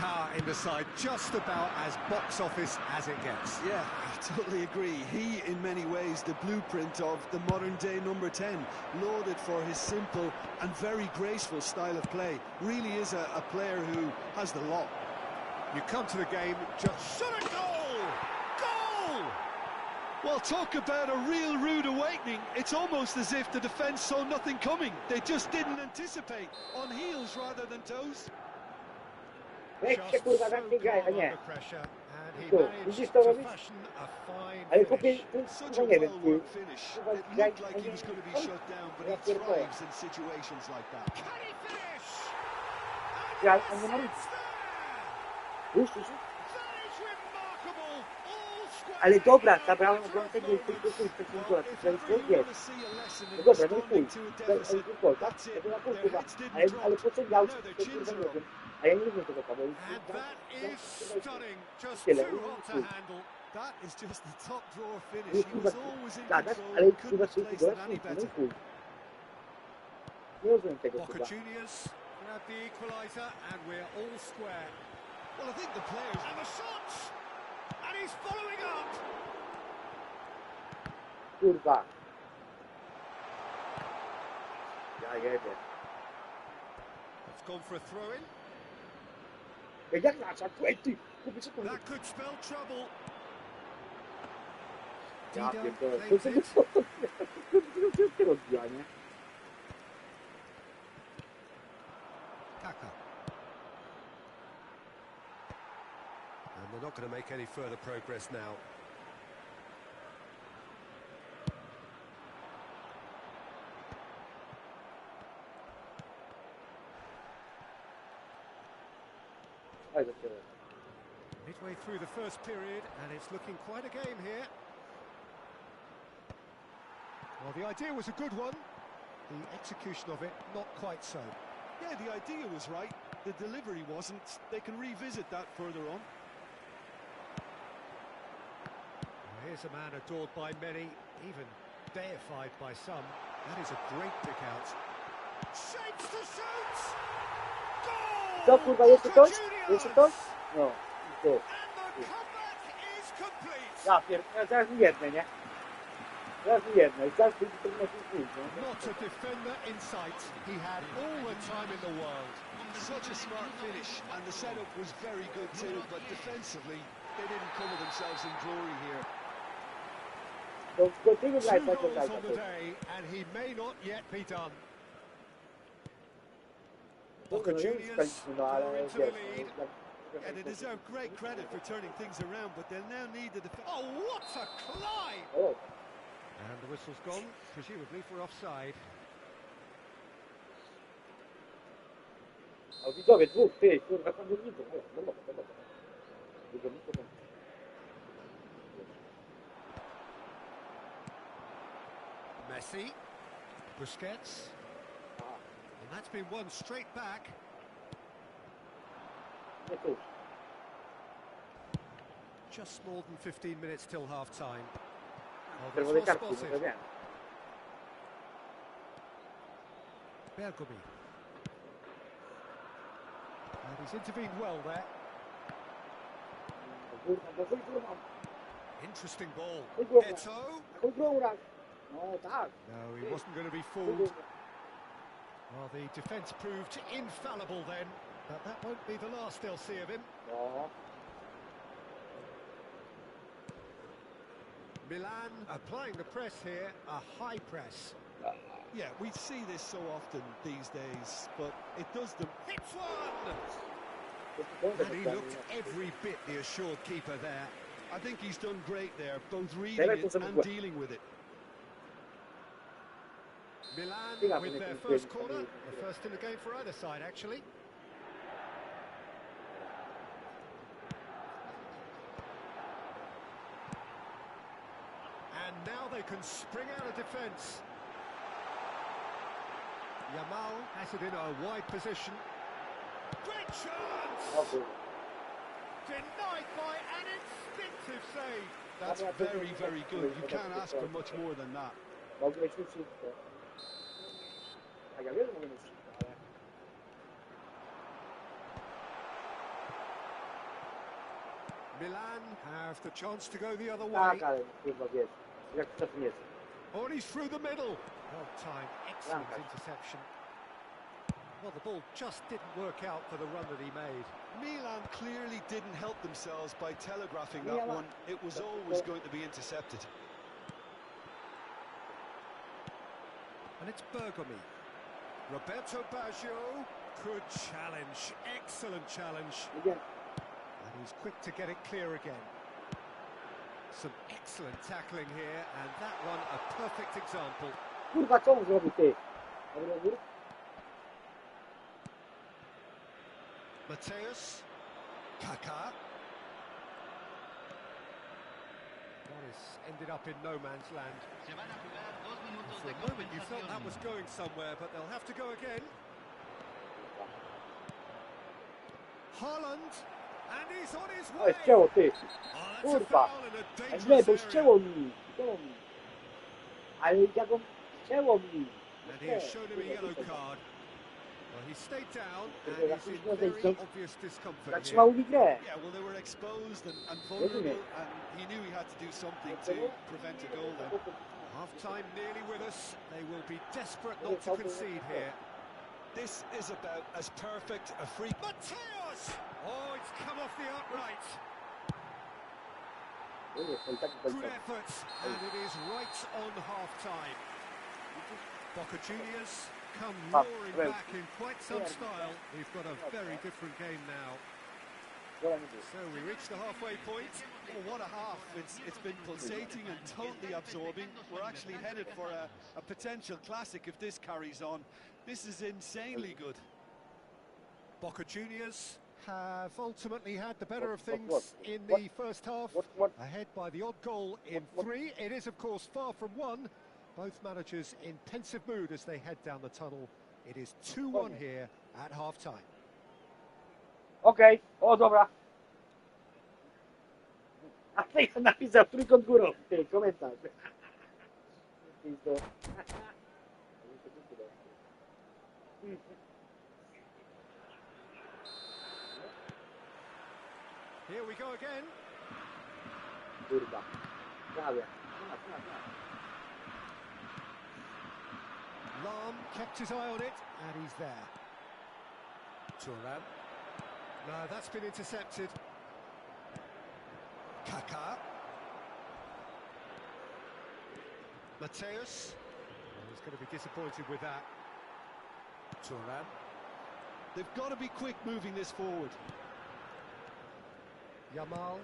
power in the side, just about as box office as it gets. Yeah, I totally agree. He, in many ways, the blueprint of the modern-day number 10, lauded for his simple and very graceful style of play. Really is a player who has the lot. You come to the game, just shot a goal! Goal! Well, talk about a real rude awakening. It's almost as if the defence saw nothing coming. They just didn't anticipate. On heels rather than toes. Vecchia kurwa, tak nie graj, a nie. And he Tu, managed widzisz to to robić? fashion a fine Ale finish. kupię, Such no a nie wiem, czy... well-worked finish. Kurwa, It graj, looked like a he nie... was going to be shut down, but Ja he pierdolę. thrives in situations like that. Can he finish? Ja, a nie ma nic. It's there! Już. That is remarkable! All square Ale dobra, in zabrałem a obrońcę, matter nie of tylko moments. chuj, przed tym Well, gola, if to ever you jest. want to see a lesson No in dobra, no responding chuj, to a to deficit, jest gol, tak? that's To it. była Their kurwa. heads didn't drop. Ale po co miał, No, their to chins kurwa are nie up. wiem. A ja nie lubię tego Paweł. And that is stunning. Just Tyle, too no, hot to chuj. handle. That is just the top drawer finish. Nie He kurwa, was always in gadasz, control ale and kurwa couldn't szybki place gola, it any no better. chuj. Nie rozumiem tego Boca kurwa. Juniors grab the equaliser and we're all square. Well, I think the players... And the shot! And he's following up! Kurwa. Ja jebie. It's gone for a throw-in. Jak nasza, ty, kupię co kurwa. That could spell trouble. Ja Dido pierdolę. plays To it. jest to rozbijanie. Kaka. And they're not going to make any further progress now. Oj, dopiero. Midway through the first period, and it's looking quite a game here. Well, the idea was a good one. The execution of it, not quite so. Yeah, the idea was right. The delivery wasn't. They can revisit that further on. Well, here's a man adored by many, even deified by some. That is a great pick out. Shapes to shoot! Goal! Co kurwa, jeszcze Boca coś? Juniors! Jeszcze coś? No, tu. And the comeback is complete! Ja pierdolę, zaraz mi jedne, nie? Zaraz mi jedne i zaraz będzie to na później, nie? Not a defender in sight. He had all the time in the world. Such a smart finish, and the setup was very good too, but defensively, they didn't cover themselves in glory here. Do tego Two grać tak goals dalej. on the day, and he may not yet be done. Boca No nie wiem, Juniors skończymy, no go ale into the wiesz, lead. Yeah, they deserve great credit for turning things around, but they'll now need the defense. Oh, what a climb! O, And the whistle's gone, presumably for offside. o widzowie, dwóch, ty, kurwa, tam nie widzę. No dobra. Messi, Busquets, and that's been won straight back. Nie tu. Just more than 15 minutes till half-time. Oh, that's Czerwone well kartki, no to spotted. wiem. Bergomi. And he's intervened well there. Kurwa. Interesting ball. Wygrał. Eto'o. Wygrał raz. No tak. No, he wasn't going to be fooled. Well, the defence proved infallible then, but that won't be the last they'll see of him. No. Milan applying the press here, a high press. Yeah, we see this so often these days, but it does them. Hits one! And he looked every bit the assured keeper there. I think he's done great there, both reading it and dealing with it. Milan with their first corner, the first in the game for either side actually. And now they can spring out of defence. Yamal has it in a wide position. Great chance! Denied by an instinctive save. That's very, very good. You can't ask for much more than that. Mogę mieć wszystko. A ja wiem, że mogę mieć wszystko, ale... Milan have the chance to go the other Da, way. care, kurwa, wiesz, jak to nie jest. Oh, and he's through the middle. Well timed, excellent Blanca. interception. Well, the ball just didn't work out for the run that he made. Milan clearly didn't help themselves by telegraphing that one. It was always going to be intercepted. And it's Bergomi. Roberto Baggio could challenge, excellent challenge. Again. And he's quick to get it clear again. Some excellent tackling here, and that one a perfect example. Kurwa, co on zrobił, ty? Dobry odbiór? Mateus, Kaká. That has ended up in no man's land. For a moment you felt that was going somewhere, but they'll have to go again. Haaland, and he's on his O, way. ścięło, ty. Oh, that's a Kurwa. foul in a Nie, dangerous bo area. ścięło mi. Ścięło mi. Ale ja go... Ścięło mi. And he has shown him a yellow card. Well, he stayed down and Kurwa, he's in późno very zejście. obvious discomfort here. Zatrzymał mi grę. Yeah, well, they were exposed and vulnerable, and he knew he had to do something to prevent a goal then. Half-time nearly with us. They will be desperate not to concede here. This is about as perfect a free... Mateus! Oh, it's come off the upright. Good effort, and it is right on half-time. Boca Juniors come roaring back in quite some style. We've got a very different game now. So we reach the halfway point. Well, what a half. It's been pulsating and totally absorbing. We're actually headed for a potential classic if this carries on. This is insanely good. Boca Juniors have ultimately had the better of things in the first half, ahead by the odd goal in 3. It is, of course, far from 1. Both managers in pensive mood as they head down the tunnel. It is 2-1 here at half-time. Okej, o dobra. A ty napisał trójkąt górą. Ty, komentarz. Here we go again. Kurwa. Prawie. Lahm kept his eye on it, and he's there. Thuram. No, that's been intercepted. Kaká. Mateus. Well, he's going to be disappointed with that. Thuram. They've got to be quick moving this forward. Yamal.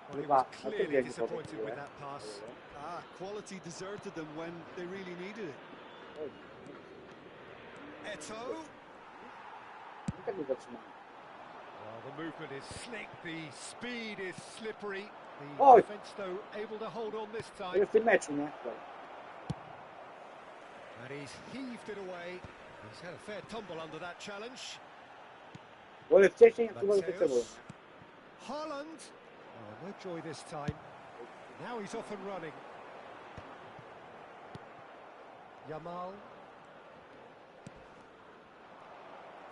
Well, he Kurwa, was a ty clearly biegł disappointed po with tym, that pass. Quality deserted them when they really needed it. Eto'o. Nie tak nie zatrzymałem. Well, the movement is slick, the speed is slippery. The Oj. defence, though, able to hold on this To time. jest w tym meczu, nie? And he's heaved it away. He's had a fair tumble under that challenge. Wolę wcześniej, jak tu wolę być sobą. Mateus. Haaland. Oh, no joy this time. Now he's off and running. Yamal.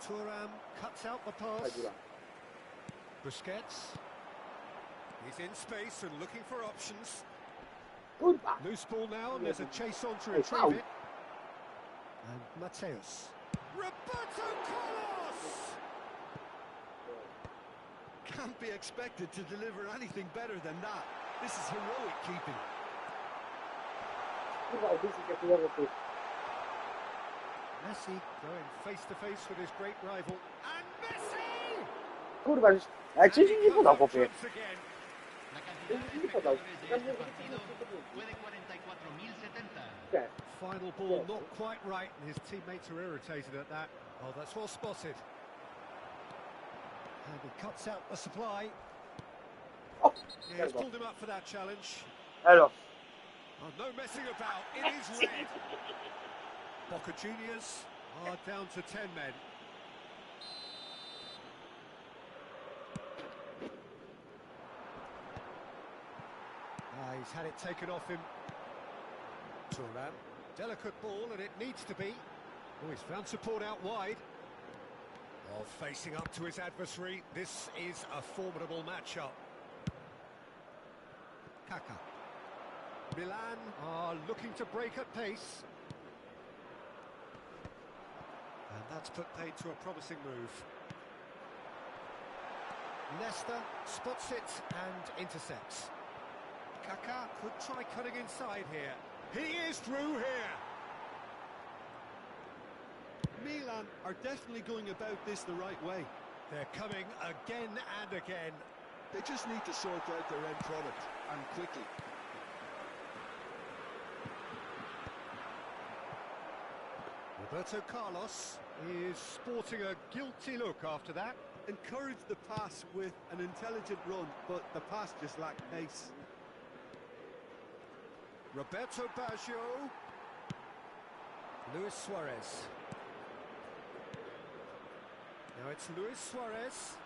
Thuram cuts out the pass. Busquets. He's in space and looking for options. Kurwa! Loose ball now, and there's a chase on to Hey, retrieve foul. it. And Mateus. Roberto Carlos! Can't be expected to deliver anything better than that. This is heroic keeping. Kurwa, obecnie jak ułożę ty. Messi going face to face with his great rival. And Messi! Kurwa, jak ci nie podał, chłopie. Once again. Nie podał. Nie. Final ball not quite right, and his teammates are irritated at that. Oh, that's well spotted. And he cuts out the supply. O! Yeah, he's pulled him up for that challenge. Elo. Oh, no messing about. It is red. Boca Juniors are down to 10 men. He's had it taken off him. Thuram. Delicate ball, and it needs to be. Oh, he's found support out wide. Well, facing up to his adversary, this is a formidable matchup. Kaka. Milan are looking to break at pace. And that's put paid to a promising move. Leicester spots it and intercepts. Kaka could try cutting inside here. He is through here. Milan are definitely going about this the right way. They're coming again and again. They just need to sort out their end product, and quickly. Roberto Carlos is sporting a guilty look after that. Encourage the pass with an intelligent run, but the pass just lacked pace. Roberto Baggio. Luis Suarez. Now it's Luis Suarez.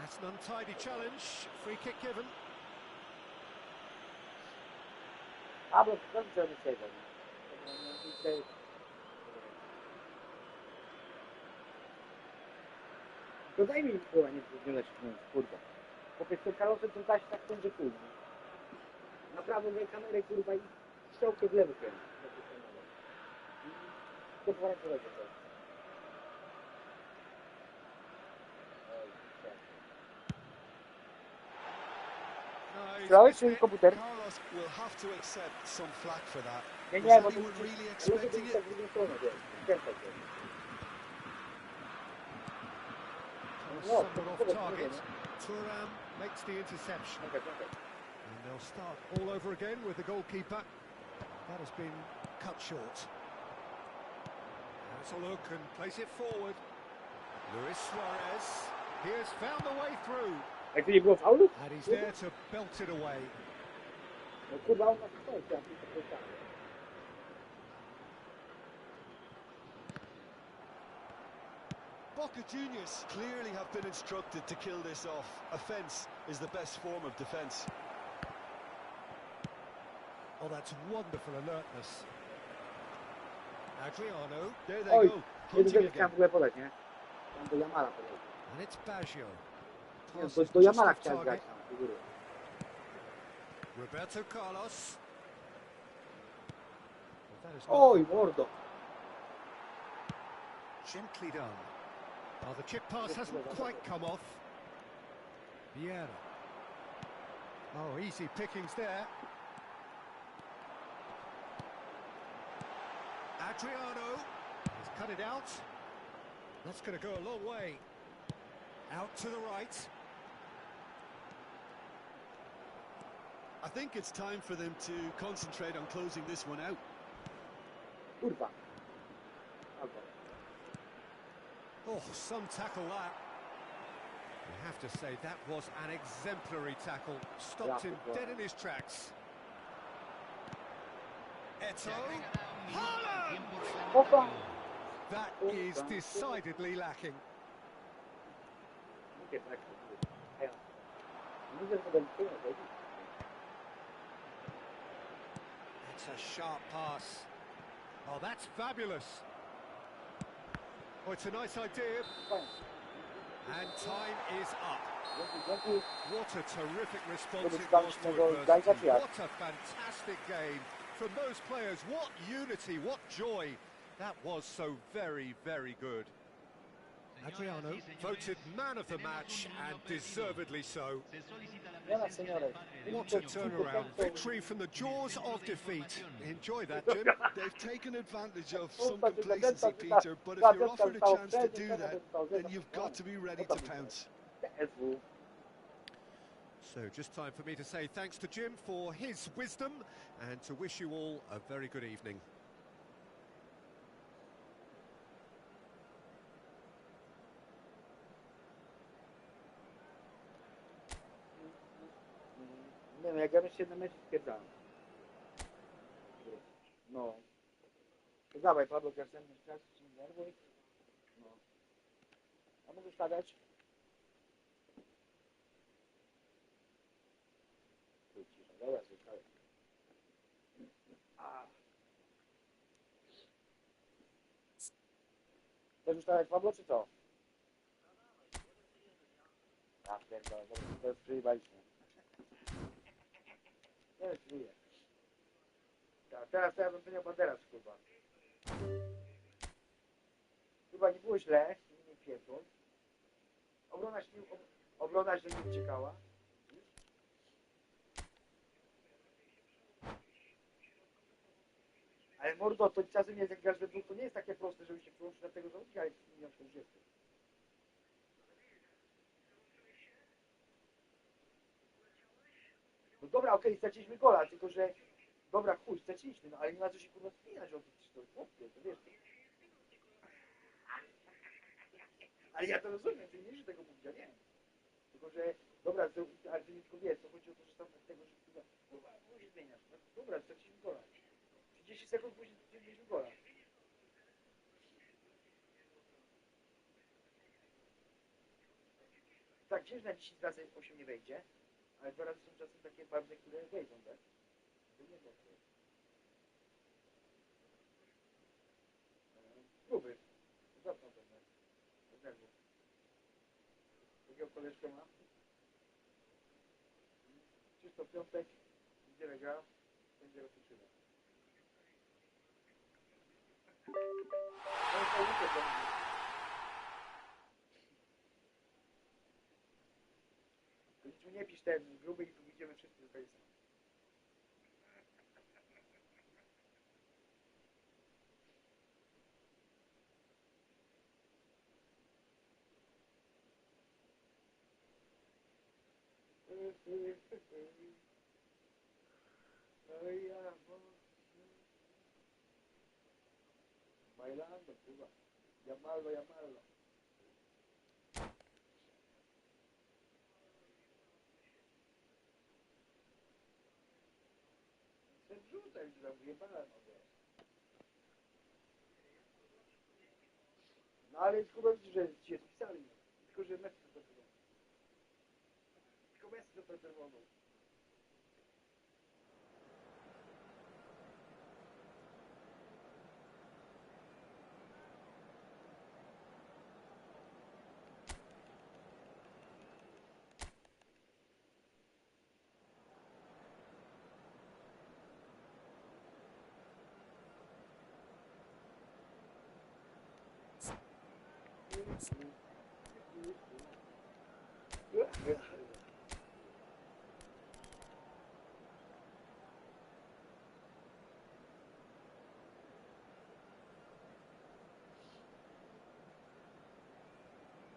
That's an untidy challenge. Free kick given. Pablo, don't tell me say that. To daj mi kurwa, nie zmieniać kurwa. Po prostu Karolce to dać tak będzie kurwa. Naprawdę daj kamerę kurwa i strzałkę w lewo kręci. To dwa razy lepiej. Strałeś swój komputer? Carlos will have to accept some flack for that. Nie, Was bo to anyone really expecting it? Someone off target. Thuram makes the interception. And they'll start all over again with the goalkeeper. That has been cut short. Has a look and plays it forward. Luis Suarez. He has found a way through. And he's there to belt it away. Boca Juniors clearly have been instructed to kill this off. Offence is the best form of defence. Oh, that's wonderful alertness. Adriano. There they go. Hunting again. And it's Baggio. Do Jamala chciałem grać tam, figury. Roberto Carlos. Oj, mordo. Gently done. Oh, the chip pass hasn't quite come off. Vieira. Oh, easy pickings there. Adriano. He's cut it out. That's going to go a long way. Out to the right. I think it's time for them to concentrate on closing this one out. Kurwa. Oh, some tackle that. You have to say that was an exemplary tackle. Stopped him dead in his tracks. Eto'o. Haaland! That is decidedly lacking. That's a sharp pass. Oh, that's fabulous. Oh, it's a nice idea. And time is up. What a terrific response it was to adversity. What a fantastic game from those players. What unity, what joy. That was so very, very good. Adriano voted man of the match, and deservedly so. What a turnaround. Victory from the jaws of defeat. Enjoy that, Jim. They've taken advantage of some complacency, Peter, but if you're offered a chance to do that, then you've got to be ready to pounce. So just time for me to say thanks to Jim for his wisdom, and to wish you all a very good evening. Nie wiem, jak ja bym się na mecz stwierdzałem. No. To dawaj, Pablo, następny czas, czy nie nerwuj. No. A mógł stawiać? Tu cisza, dobra, zostawię. Chcesz ustawiać, Pablo, czy co? pierdolę, to jest przejebaliśmy. To jest żyje. Teraz to ja bym miał Banderas, kurwa. Chyba nie było źle, nie pierdol. Obrona się nie uciekała. Ale mordo, to czasem jest jak grasz we dwóch, to nie jest takie proste, żeby się przyłączyć na tego zawodnika, ale jest milion 40. No dobra, okej, straciliśmy gola, tylko że... Dobra, chuj, straciliśmy, no ale nie ma co się kurwa spinać o to chłopie, to wiesz. Ale ja to rozumiem, ty nie wiesz tego mówić, ja nie. Tylko że, dobra, to, ale ty nie tylko wiesz, to chodzi o to, że tam tego, że kurwa, musisz zmieniać. No, dobra, straciliśmy gola. 30 sekund później straciliśmy gola. Tak, wiesz, na 10 razy 8 nie wejdzie, ale 2 razy są czasem takie bardzo, które wejdą, tak? To nie to. Próby. Zapnął pewnie. Pewnie. Takiego koleżkę ma. Czysto piątek, niedzielę gra, będzie rozpoczyna. No i to weekend będzie. Nic mu nie pisz ten gruby i pójdziemy wszyscy do Kajsa. Bailando, Cuba. Llamarlo, llamarlo. Se wrzuca już tam wyjebane, no wiesz. No ale Kuba widzi, że ci spisali. Tylko, że Messi to czerwono. Tylko Messi to czerwono.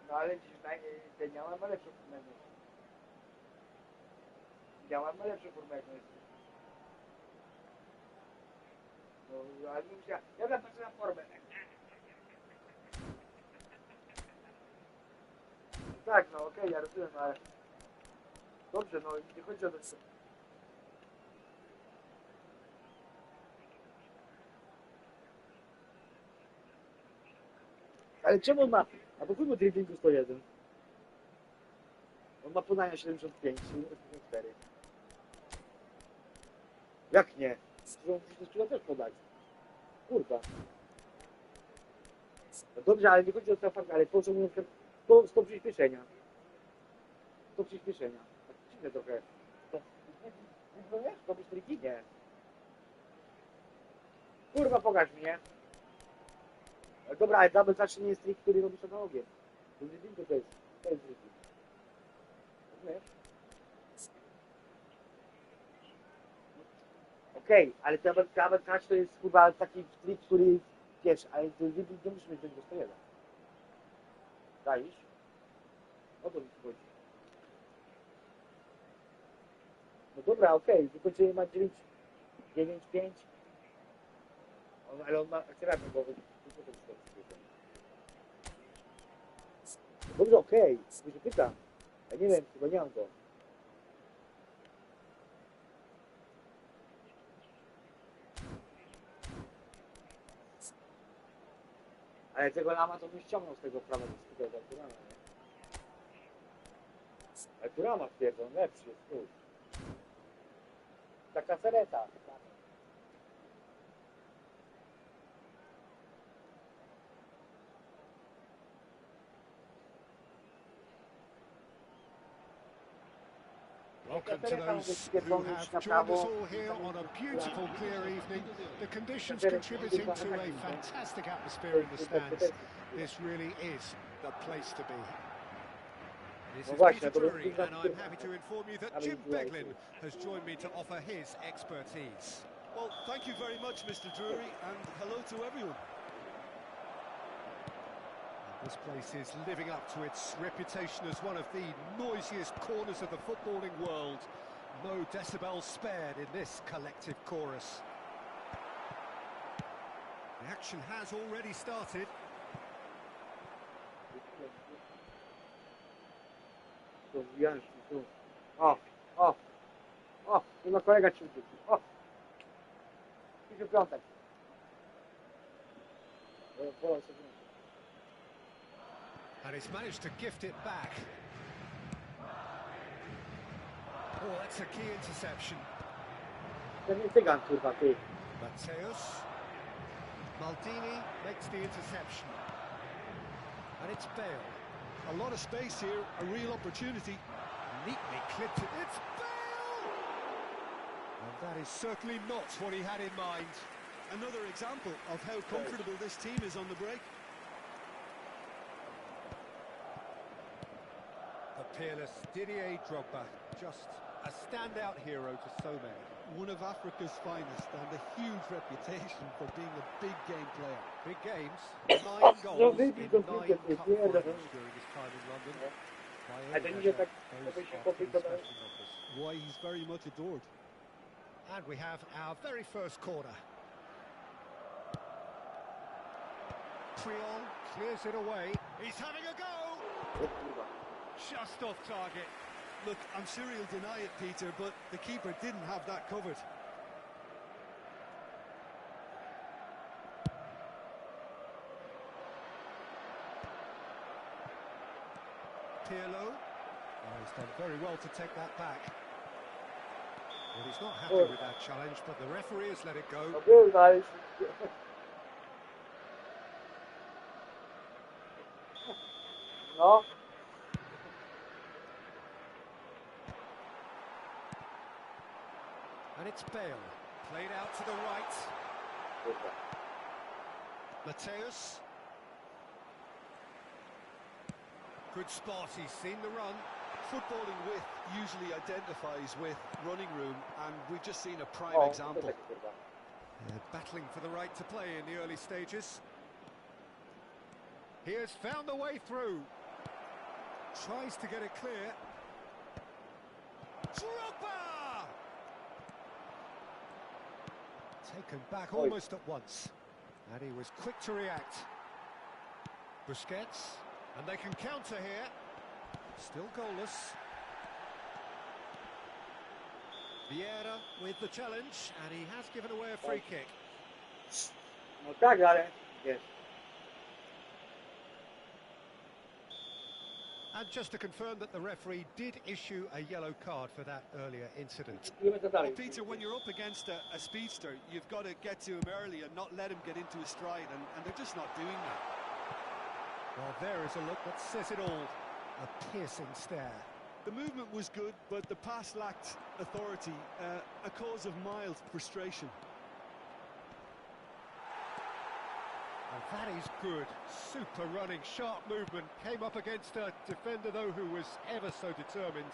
No ale dziś Daniała ma lepszą formę. Daniała ma lepszą formę jak jest. No ale ja patrzę na formę. Tak, no okej, ja rozumiem, ale... Dobrze, no nie chodzi o to, co... Ale czemu on ma... A po chuj driblingu 101? On ma podania 75, 74. Jak nie? Trzeba też podać. Kurwa. No dobrze, ale nie chodzi o to fakt, ale po co mówię, to przyspieszenia. To przyspieszenia. Tak dziwne trochę. To wiesz, to byś triki? Nie. Kurwa, pokaż mi, nie? Dobra, ale double touch nie jest trik, który robisz na ogień. To jest triki. Rozumiesz? Okej, ale double touch to jest chyba taki trik, który wiesz, ale to nie musisz mieć tego 101. Dajesz? O to mi chodzi. No dobra, okej, wykończenie ma 9-5. Ale on ma akcjeratę, bo dobrze, okej, tylko się pytam. Ja nie wiem, chyba nie mam go. Ale tego lama to bym ściągnął z tego prawa do Turama, nie? Ale Turama twierdzą, lepszy jest, tu. Taka sereta. welcome to those who have joined us all here on a beautiful, clear evening. The conditions contributing to a fantastic atmosphere in the stands. This really is the place to be. This is Peter Drury, and I'm happy to inform you that Jim Beglin has joined me to offer his expertise. Well, thank you very much, Mr. Drury, and hello to everyone. This place is living up to its reputation as one of the noisiest corners of the footballing world. No decibels spared in this collective chorus. The action has already started. Nie ma kolega ci uciekł. O! Pięciu piątek. And he's managed to gift it back. Oh, that's a key interception. To nie cygan, kurwa, ty. Mateus. Maldini makes the interception. And it's Bale. A lot of space here, a real opportunity. Neatly clipped it. It's Bale! And that is certainly not what he had in mind. Another example of how comfortable this team is on the break. The peerless Didier Drogba, just a standout hero to so many. One of Africa's finest and a huge reputation for being a big game player. Big games, 9 goals in 9 cup finals during his time in London. By any measure, those are pretty special numbers. Why, he's very much adored. And we have our very first corner. Triol clears it away. He's having a go! Just off target. Look, I'm sure he'll deny it, Peter, but the keeper didn't have that covered. Pirlo. Oh, he's done very well to take that back. Well, he's not happy with that challenge, but the referee has let it go. No. And it's Bale, played out to the right. Mateus. Good spot, he's seen the run. Footballing width usually identifies with running room, and we've just seen a prime example. Battling for the right to play in the early stages. He has found the way through. Tries to get it clear. Drogba! Taken back almost at once. And he was quick to react. Busquets. And they can counter here. Still goalless. Vieira with the challenge. And he has given away a free kick. No tak, ale wiesz. And just to confirm that the referee did issue a yellow card for that earlier incident. Well, Peter, when you're up against a speedster, you've got to get to him early and not let him get into a stride, and they're just not doing that. Well, there is a look that says it all. A piercing stare. The movement was good, but the pass lacked authority, a cause of mild frustration. And that is good. Super running, sharp movement. Came up against a defender, though, who was ever so determined.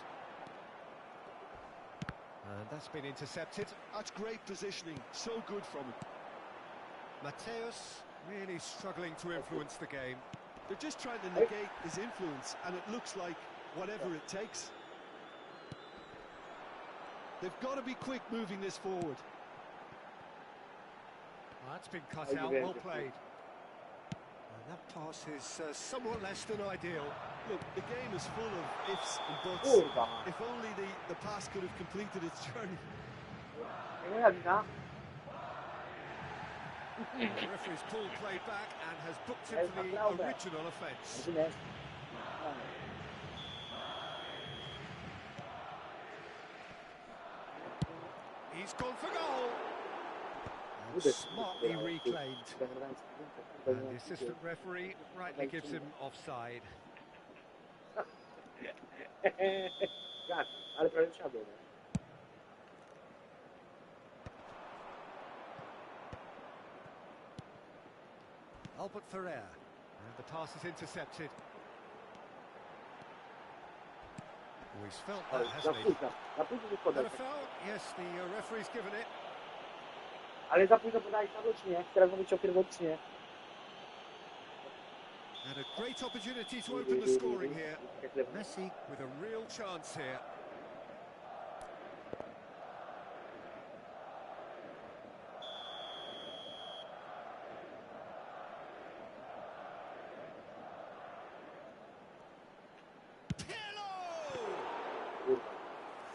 And that's been intercepted. That's great positioning. So good from him. Mateus really struggling to influence the game. They're just trying to negate his influence, and it looks like whatever it takes. They've got to be quick moving this forward. Oh, that's been cut out, well played. And that pass is somewhat less than ideal. Look, the game is full of ifs and buts. If only the pass could have completed its journey. The referee's pulled play back and has booked him for the original offence. He's gone for goal. And smartly reclaimed. And the assistant referee rightly gives him offside. Ale prawie trzeba było, nie? Albert Ferrer, and the pass is intercepted. Oh, he's felt Ale that, za hasn't he? późno. Za późno nie That podać. a foul? Yes, the referee's given it. Ale za późno podałeś na czy nie? Teraz mówić o pierwotnie, czy nie? And a great opportunity to open the scoring here. Messi with a real chance here.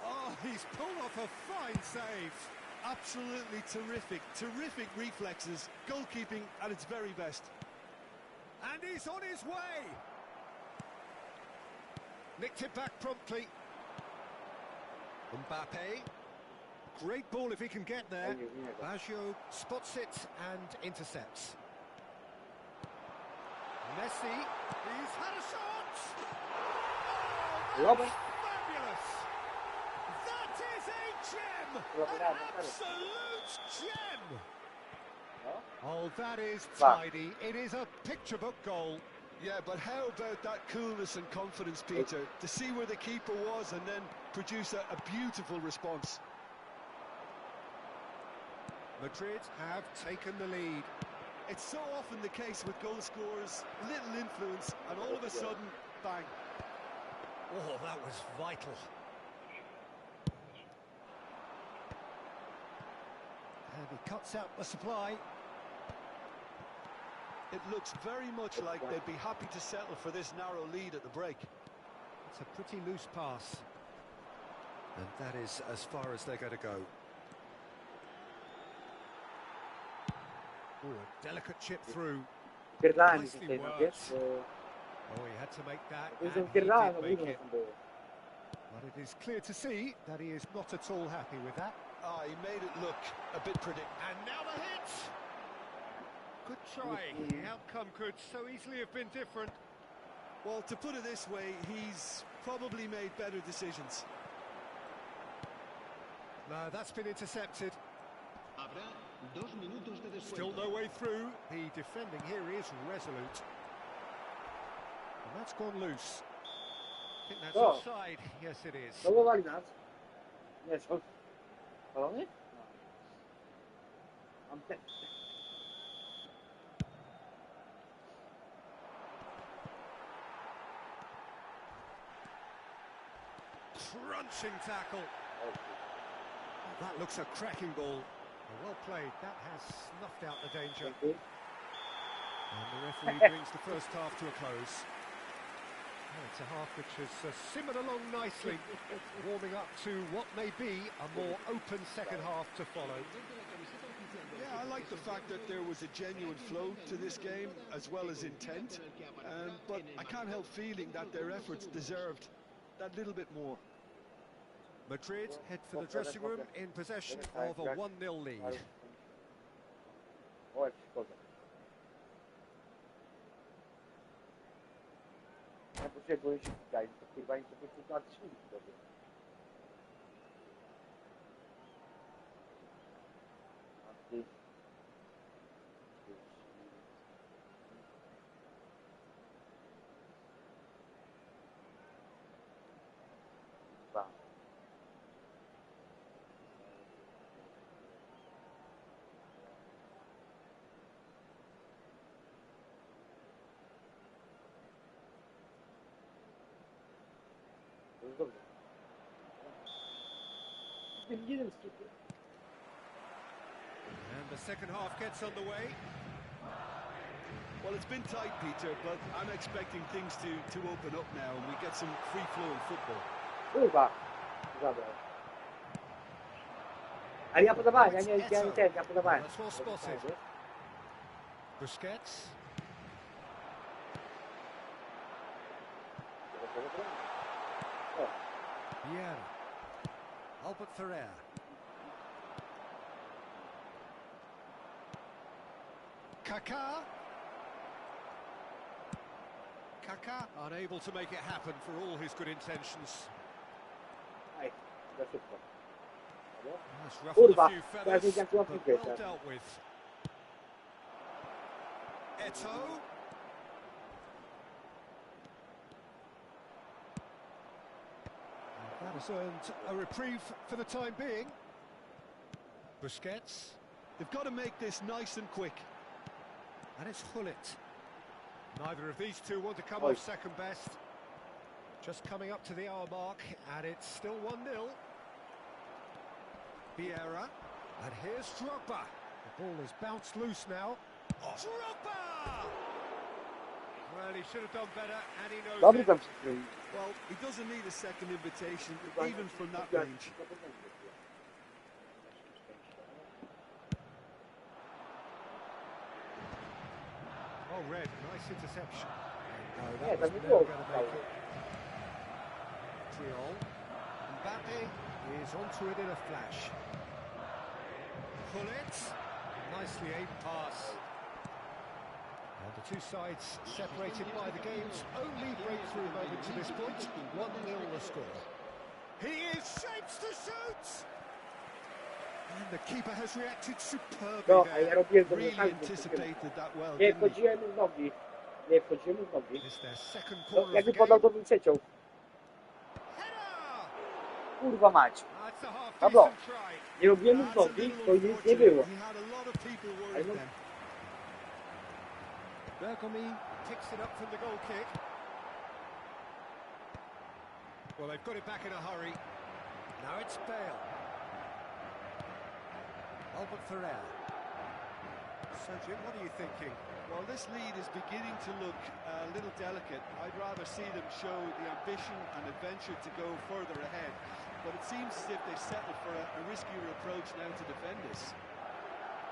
Oh, he's pulled off a fine save. Absolutely terrific reflexes. Goalkeeping at its very best. And he's on his way. Nicked it back promptly. Mbappe. Great ball if he can get there. Baggio spots it and intercepts. Messi, he's had a shot! Oh, Robert. fabulous! That is a gem! An absolute gem! Oh, that is tidy. It is a picture-book goal. Yeah, but how about that coolness and confidence, Peter, to see where the keeper was and then produce a beautiful response. Madrid have taken the lead. It's so often the case with goal scorers, little influence, and all of a sudden, bang. Oh, that was vital. And he cuts out the supply. It looks very much like they'd be happy to settle for this narrow lead at the break. It's a pretty loose pass. And that is as far as they're going to go. Oh, a delicate chip through. Nicely worked. Oh, he had to make that, and he did make it. But it is clear to see that he is not at all happy with that. Ah, he made it look a bit predictable. And now the hit! Good try. The outcome could so easily have been different. Well, to put it this way, he's probably made better decisions. No, that's been intercepted. Still no way through. The defending here is resolute. And that's gone loose. I think that's offside. Yes, it is. Próbowali nas. Nie, co? Palony? Mam ten. Crunching tackle. That looks a cracking ball. Well played. That has snuffed out the danger. And the referee brings the first half to a close. Oh, it's a half which has simmered along nicely, warming up to what may be a more open second half to follow. Yeah, I like the fact that there was a genuine flow to this game, as well as intent. But I can't help feeling that their efforts deserved that little bit more. Madrid head for the dressing room in possession of a 1-0 lead. Ja potrzebuję się tutaj, to chyba nie to po prostu sobie. A ty... Dwa. And the second half gets underway. Well, it's been tight, Peter, but I'm expecting things to open up now and we get some free-flowing football. Kurwa! Zabrał. Ale ja podawałem, ja podawałem. That's well spotted. Busquets. Vieira. Albert Ferrer. Kaká. Kaká unable to make it happen for all his good intentions. Aj. Za szybko. Albo? That's ruffled a Kurwa, few teraz nie feathers, jak but piłkę. well dealt with. Eto'o. That has earned a reprieve for the time being. Busquets. They've got to make this nice and quick. And it's Hullet. Neither of these two want to come Oi. off second best. Just coming up to the hour mark, and it's still 1-0. Vieira. And here's Drogba. The ball is bounced loose now. Drogba! Well, he should have done better, and he knows Dobry it. tam przykrył. Well, he doesn't need a second invitation, even from that range. Oh, Red, nice interception. No, Yeah, that was but never we going go. to make it. Triol. Mbappe is onto it in a flash. Hullet. Nicely aimed pass. And the two sides separated by the game's only breakthrough moment to this point. 1-0 the score. He is shapes to shoot! And the keeper has reacted superbly No, a there. ja robiłem to Really tak, anticipated that well, nie didn't he? wchodziłem mu w nogi. Nie wchodziłem mu w nogi. It's their second No, corner of the jakby game. podał, to bym przeciął. Header! Kurwa mać. That's a half Dobra. decent try. Nie robiłem mu w That's a nogi, little to nic nie unfortunate. było. He had a lot of people Ale worried no, then. Bergomi picks it up from the goal kick. Well, they've got it back in a hurry. Now it's Bale. Albert Ferrer. So, Jim, what are you thinking? Well, this lead is beginning to look a little delicate. I'd rather see them show the ambition and adventure to go further ahead. But it seems as if they've settled for a riskier approach now to defend this.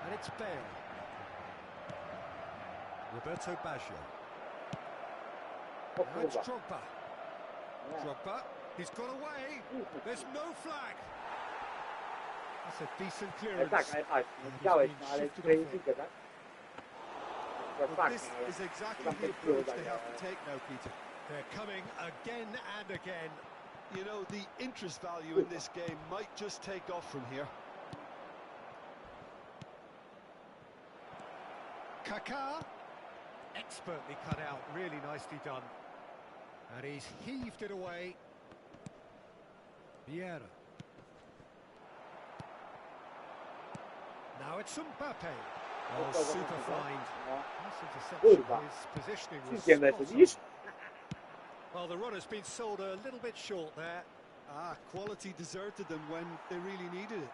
And it's Bale. Roberto Baggio. O Now it's kurwa. Drogba. Nie. Drogba. He's got away. There's no flag. That's a decent Ale clearance. tak, ale patrz, no widziałeś, no ale tutaj piłkę, tak? To But fakt, this no, ale is exactly tam the też piłkę approach they dali, have to ale... take now, Peter. They're coming again and again. You know, the interest value in this game might just take off from here. Kaká, expertly cut out, really nicely done. And he's heaved it away. Vieira. Now it's Mbappe. Oh, super find. No. Nice interception. Kurwa. His positioning was Wszystkie mecze, spot on. widzisz? Well, the run has been sold a little bit short there. Ah, quality deserted them when they really needed it.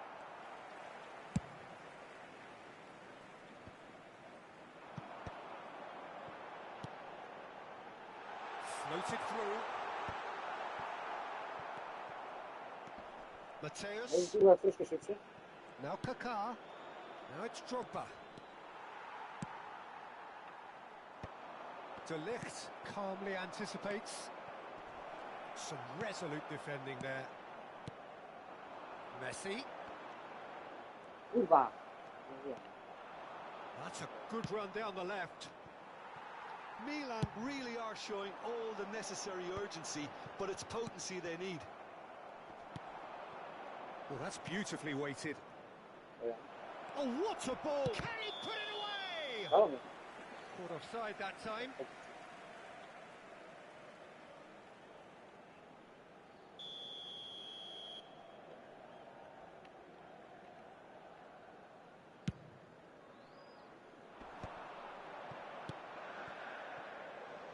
Floated through. No i Mateus. kurwa, troszkę szybszy. Now Kaká. Now it's Drogba. De Ligt calmly anticipates. Some resolute defending there. Messi. Kurwa. Mówiłem. That's a good run down the left. Milan really are showing all the necessary urgency, but it's potency they need. Well, that's beautifully weighted. To ja. Oh, what a ball! Can he put it away? Dobra. Caught offside that time.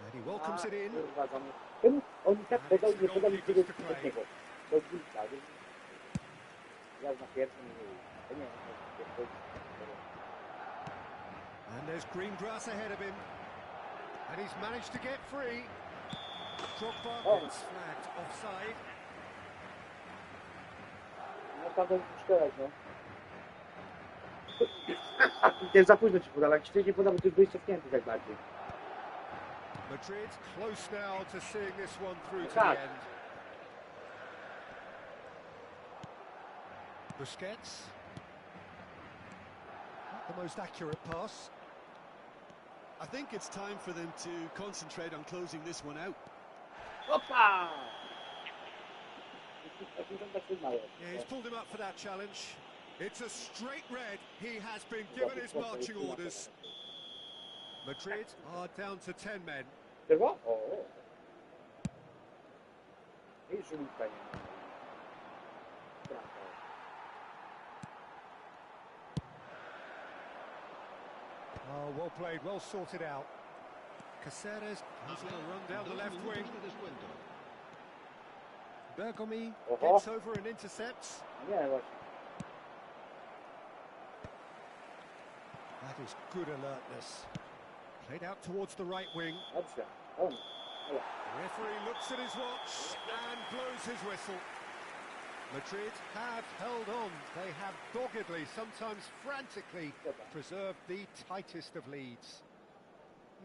And he welcomes it in. Kurwa, za mnie. Czemu oni tak podali, nie podali tego wszystkiego? To jest wilka, więc... Ja na pierwszym nie wiem. To nie wiem, And there's green grass ahead of him. And he's managed to get free. Drogba Oh. gets flagged offside. no tam to szkołać, no. Też za późno ci podał, jak ci wcześniej podał, to już byłeś cofnięty tak bardziej. Madrid close now to seeing this one through to Tak. the end. Busquets. Not the most accurate pass. I think it's time for them to concentrate on closing this one out. Opa! Yeah, he's pulled him up for that challenge. It's a straight red. He has been given his marching orders. Madrid are down to 10 men. Chyba? O. I żółtka nie ma. Oh, well played, well sorted out. Caceres has got a run down the left wing. Bergomi gets over and intercepts. Nie, właśnie. That is good alertness. Played out towards the right wing. Dobrze. On. The referee looks at his watch and blows his whistle. Madrid have held on. They have doggedly, sometimes frantically, preserved the tightest of leads.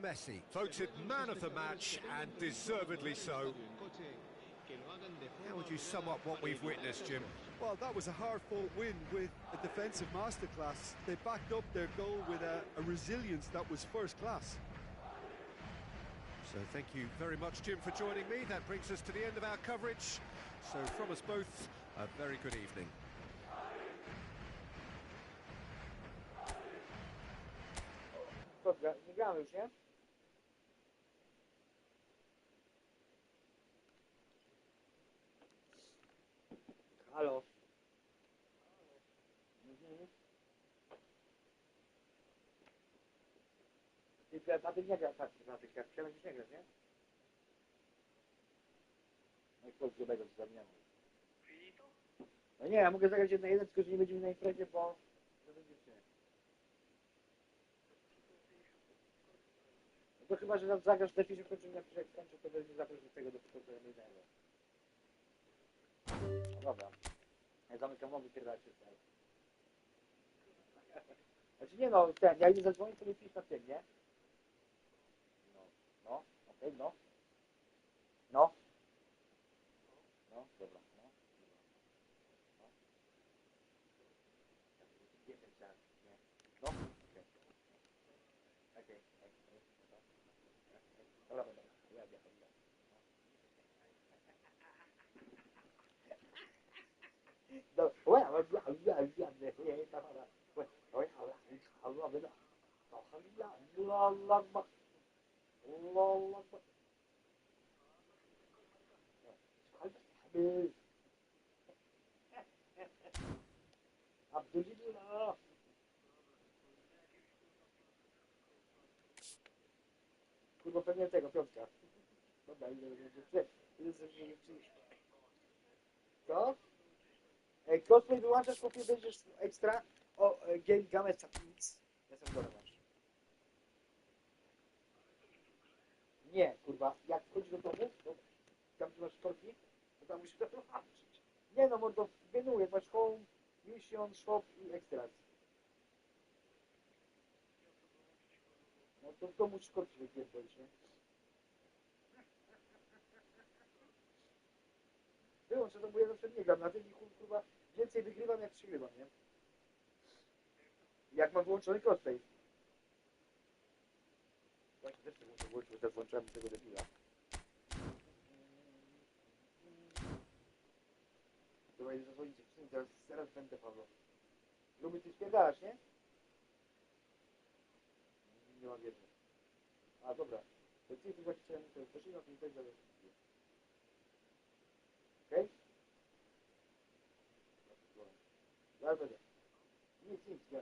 Messi voted man of the match, and deservedly so. How would you sum up what we've witnessed, Jim? Well, that was a hard-fought win with a defensive masterclass. They backed up their goal with a resilience that was first class. So thank you very much, Jim, for joining me. That brings us to the end of our coverage. So from us both, a very good evening. Dobra, nie gramy już, nie? Halo. A ty nie gra tak na tych jak Przemek już nie grasz, nie? No i kto z grubego co zamieniamy? No nie, ja mogę zagrać 1-1, tylko że nie będziemy na imprezie, bo... To będzie nie. No to chyba, że zagrasz w deficie, w końcu jak skończę, to będzie zaprosz do tego do pokoju jednego. No dobra. Ja zamykam nowy pierdolę się stary. Znaczy nie no, ten, ja idę zadzwonić, to mi pisz na tym, nie? No, okej, no. No. No, dobra, no. No. Jestem czas, nie? No, okej. Okej, dobra, dobra, ja wiem. No, Abdullah. Kurwa, pewnie tego, piątka. Dobra, ile zrobimy przyjść. Co? Ej, cosplay wyłączasz, po będziesz ekstra o game gamesa, please. Ja sam biorę masz. Nie, kurwa, jak wchodzisz do domu, to tam tu masz sztorki, to tam musisz to wyłączyć. Nie no, bo to genuje, masz home, mission, shop i extras. No to w domu szkorki wypierdolić, nie? Wyłączę to, bo ja zawsze nie gram, na tym kurwa więcej wygrywam jak przegrywam, nie? Jak mam wyłączony cosplay. Właśnie też muszę włączyć, bo też włączałem tego debila. Dobra, idę zadzwonić dziewczyny, zaraz będę, Paweł. Lubię ty spierdalasz, nie? Nie mam wiedzy. A, dobra. To ty tu właśnie chciałem, to też na tym będzie, ale... Okej? Zaraz będę. Nic, nie.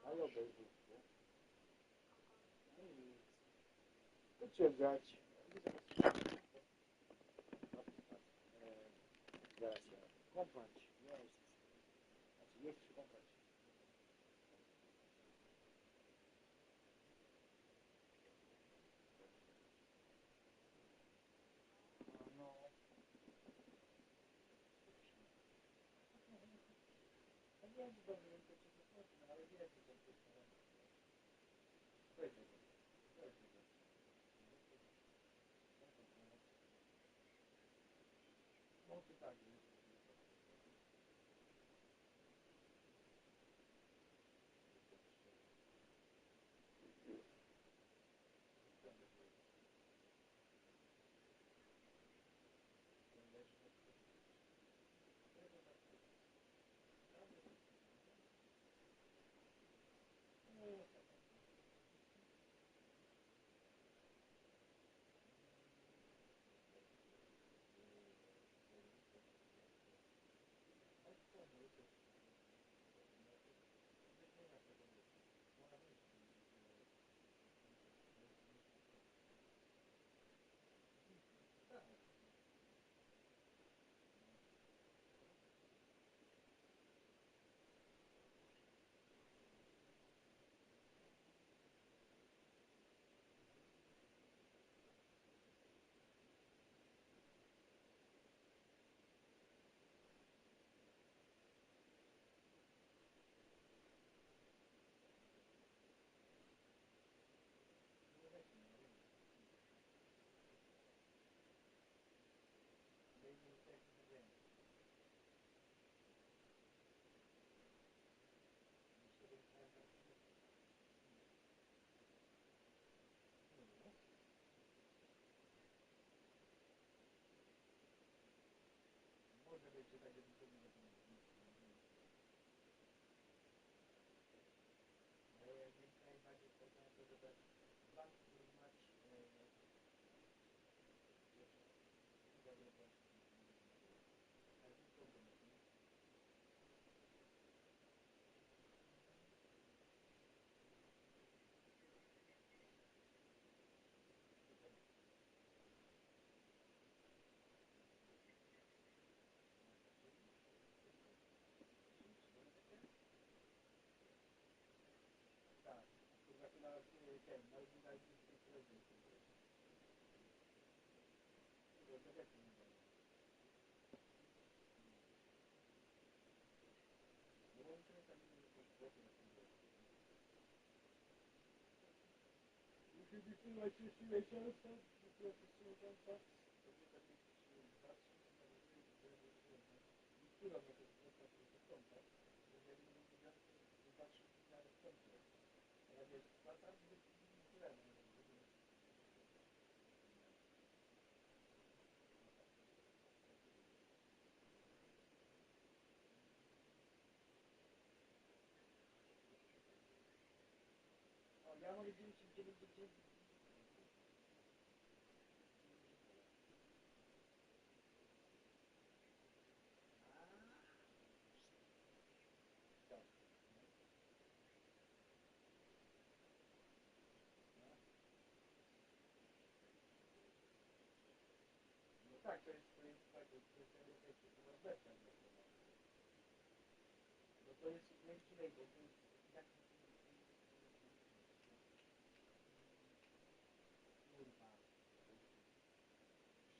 Halo, baby. Co cię grać? Zaraz się kąpać. Jest się kąpać. No. Ja wiem, że to nie jest ale wiem, że to jest no to tak. że tak dosłownie nie pamiętam. Najbardziej sprawdzałem to, że ten Blackpool mecz pierwszy raz druga była ale to jest dobry mecz, nie? Tak, kurwa to nawet nawet nie dali sobie prezent. To gazety nie dają. No bo oni tam nie są spłoty na tym gazecie. Jeśli wysyłać jeszcze miesiąca, to mnie tam jakieś 2000 nawyżej, niektóra na to spłata to konta, że mieli miliony, to zobaczył nawet konto. A ja wiesz, spłata i tyle, no o, ja mogę 99. Tak. No tak, to jest europejskie, to masz wersja głosowa. No to jest Yankee Label, to jest Yankee kurwa.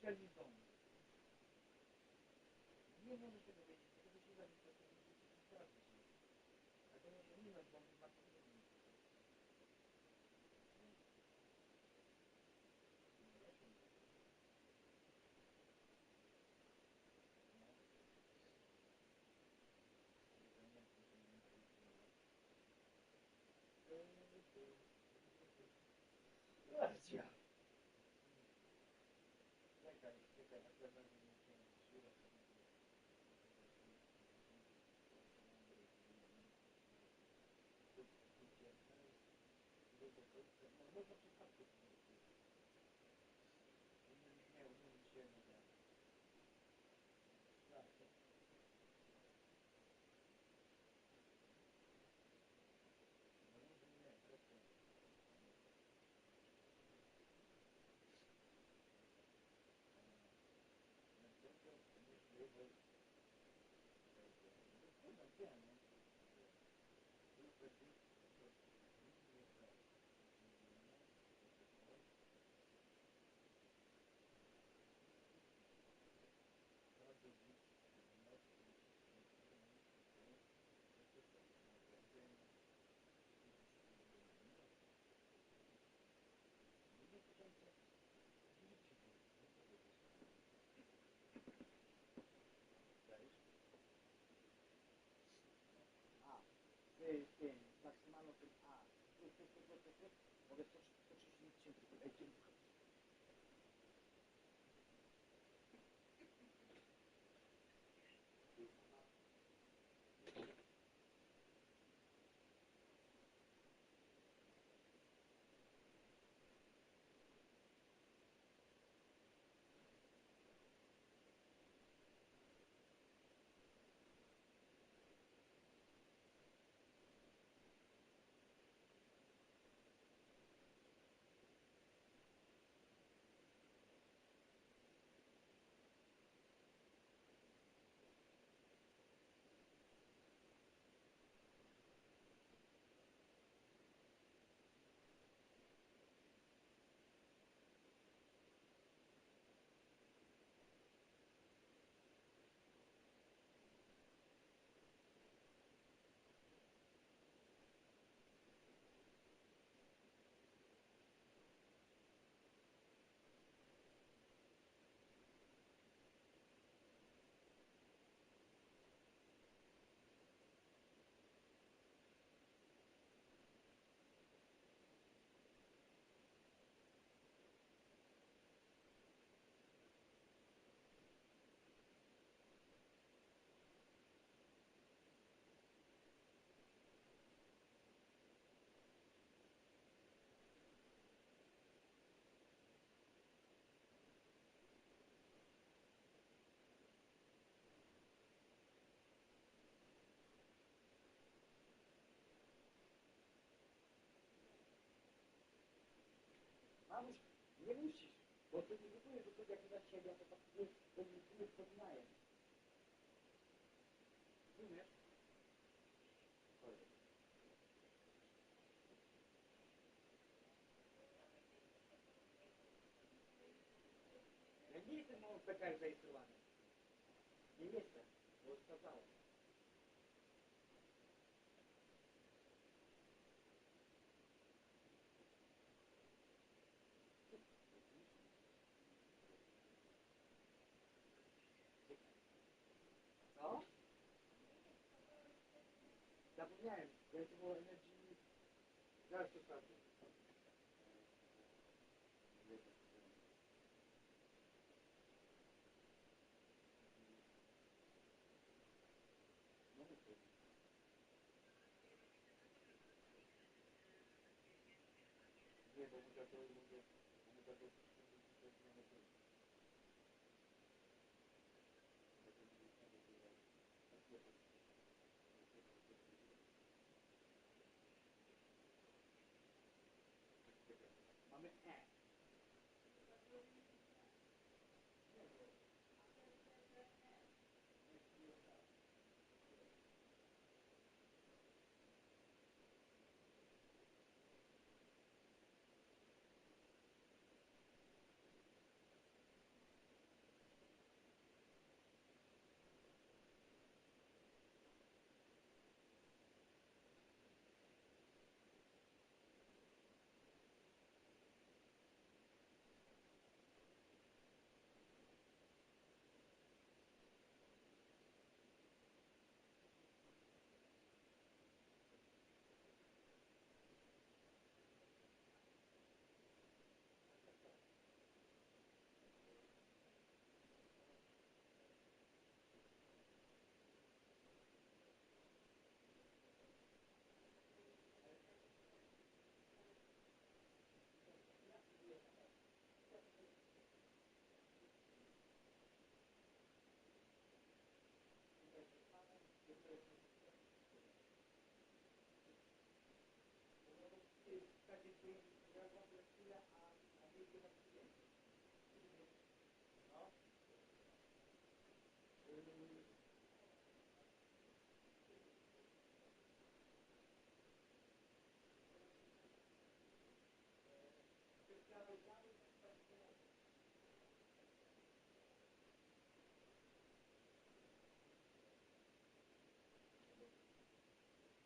Shelbyton. Nie możesz tego wiedzieć, bo tego się zalicza, to będzie coś sprawdzić. Ale to może minąć, bo on jest bardzo trudny. No jak nie? No. Ale to nie, to nie racja. Czekaj, akurat bardzo nie chciałem wysyłać. No można przez apkę to zrobić. Nie, umówić się na ten. Tak, tak. No może nie, teraz to. Następnie możliwe. No kurwa, wiem, no. Był pewnie, nie tak. Bardzo blisko. A, z tym, z maksymalną tym A. Tu. Mogę 130 tysięcy. Ej, dziękuję. siebie, to tak nie wspominają. Rozumiesz? Ja nie jestem małym PKR zarejestrowany. Nie jestem, bo sprawdzałem. Co? Zapomniałem, ja to było energii... Zaraz to sprawdzę. Nie, bo mu za to mówię, mu za to mamy E.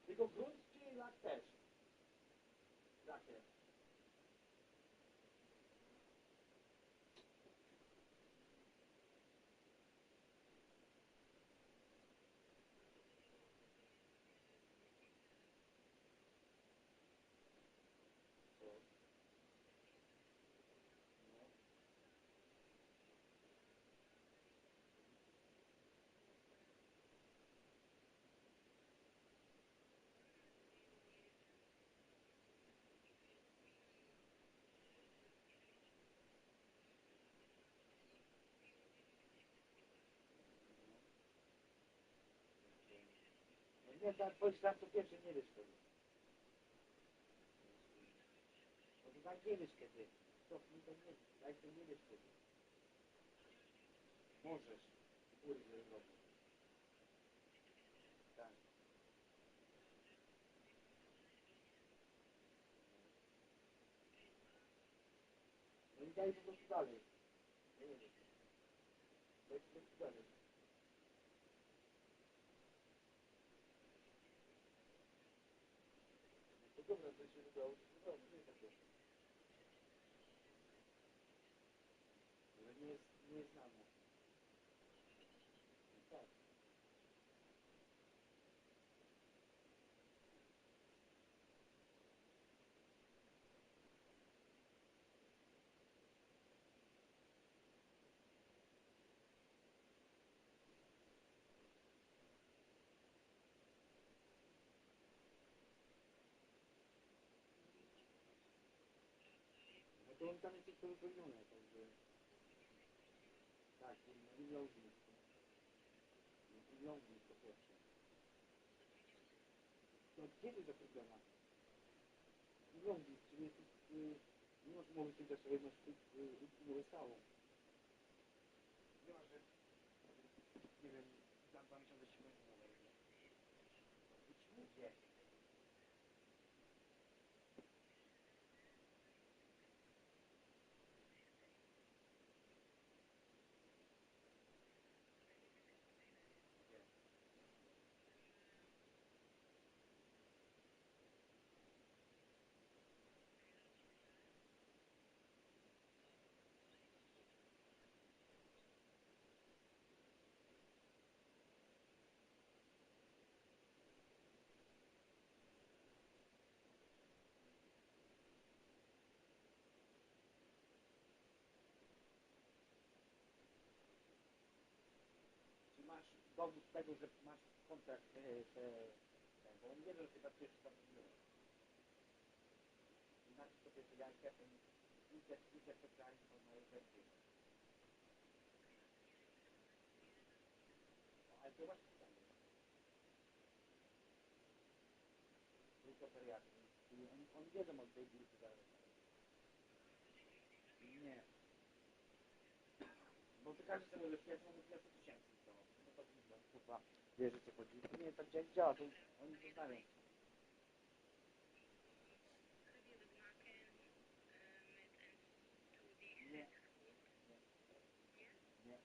Tylko grunt czy lak też? Lakier. Nie, tak, powiedz tam to pierwsze nie wiesz wtedy. No to tak nie wiesz kiedy. Stop, nie tak nie wiesz. Tak to nie wiesz wtedy. Możesz. Kurde, robię. Tak. No i daj po prostu dalej. Nie wiem. Daj po prostu dalej. No to dobra, to się udało, to się udało, nie jest takie. Ale nie jest znane. No tak. No to on tam jest tylko wypełnione, także... Tak, no i loading. I loading po pierwsze. No kiedy jest zatrudniona? I loading, czyli jest... Nie masz umowy tymczasowej, masz umowę stałą. 2 miesiące ci kończy umowę. Być ludzie. Czy masz dowód tego, że masz kontrakt bo oni wiedzą, że ty pracujesz w tam i masz sobie wyjankę, idzie specjalnie na Ukrainie. Ale to właśnie pytanie. Tylko periady. Oni wiedzą od tej grupy zaraz. Nie. Bo ty każdy sobie lepszy, ja to mam tyle 100 tysięcy. No to widzą, kurwa, wiesz o co chodzi. To nie tak działa, to oni to znają. Nie. Nie.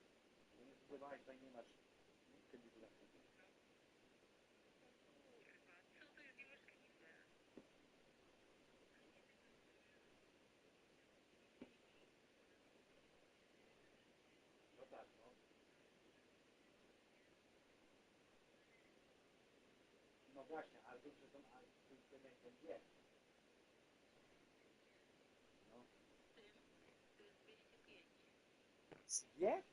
Nie studiowałeś, tutaj nie masz. Kiedy tu lecę. No tak, no. No właśnie, ale to, że ten wie. No. Wie?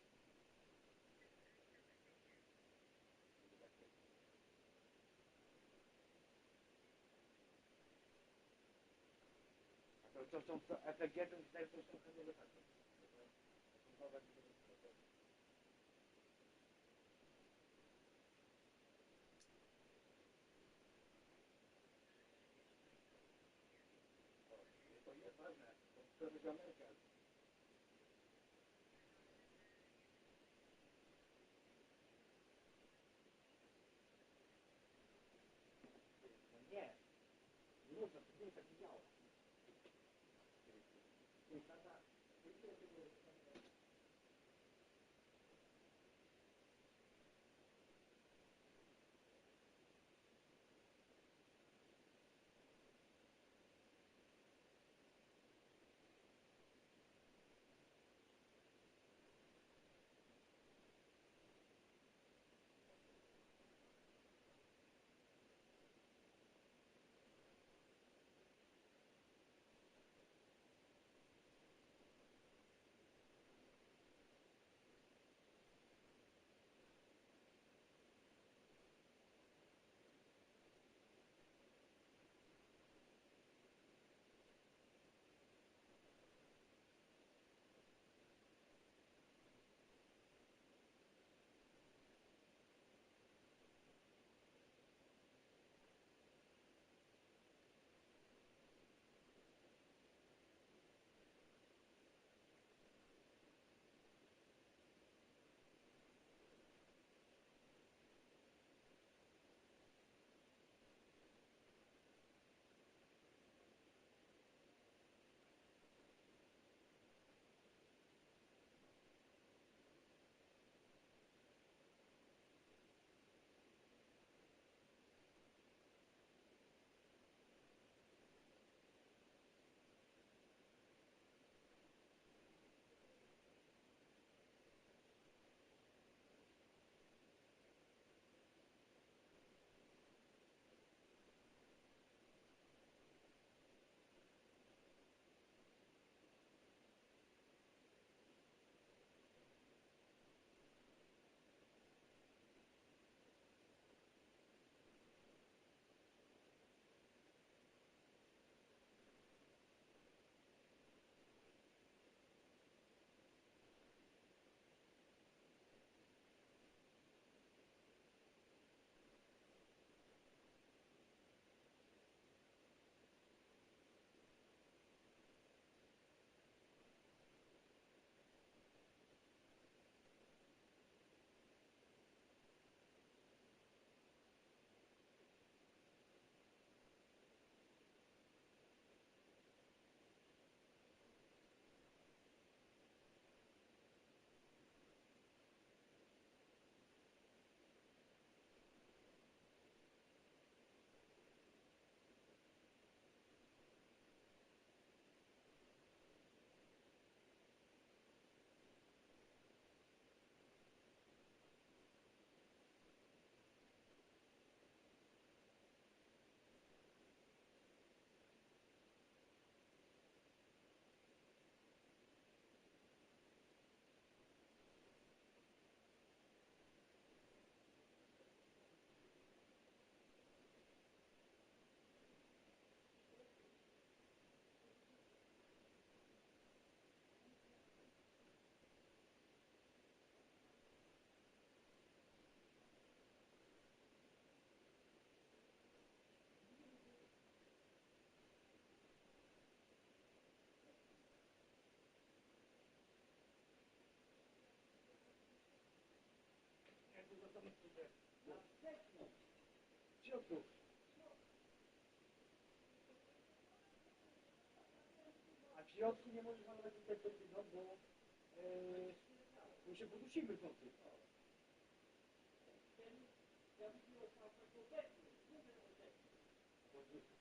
To są EPG, to zdaje się, że są handlowe karty. To jest ważne. To jest Ameryka. No nie. Nie można, to nie tak nie działa. W środku. A w środku nie możesz malować interpretyną, bo się podusimy po tym.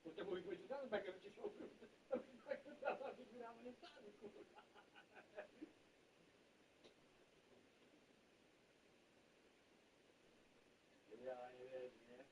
Bo to mój powiedział, no tak jak będziesz okrył, to tak wybieramy nie stanie, kurwa. Ja nie wiem, nie?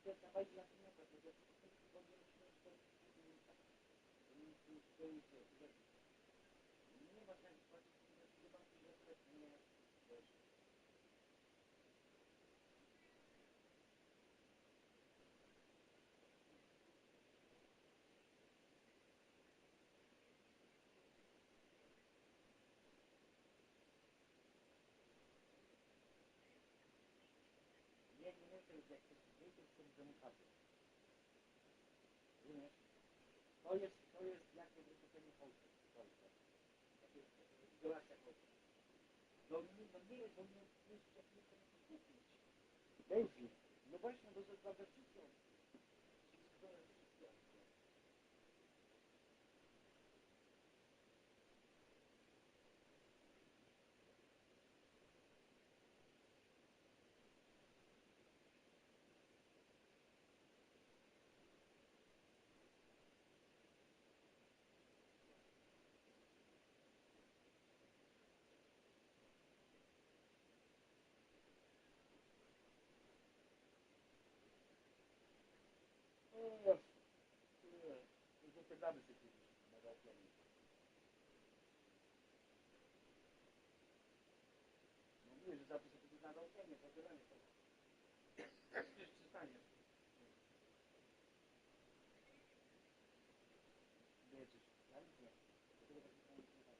Pierwsza bajka na tym nie to jest nie ma sensu płacić pieniędzy do banku, że to nie wiesz. Nie muszę już jak chcesz wyjść, to chcesz zamykać. Rozumiesz? To jest jak wykupenie Polski. Takie izolacja Polski. No nie jest, bo nie jest jak nie chcę kupić. Daisy, no właśnie, bo zakłada wszystko. Już opierdamy się kiedyś na balkonie. No mówię, że zawsze sobie na balkonie, pobieranie to. Wiesz, przystanie. Wiecie, ja nic nie. Dlatego tak nie nic nie ma.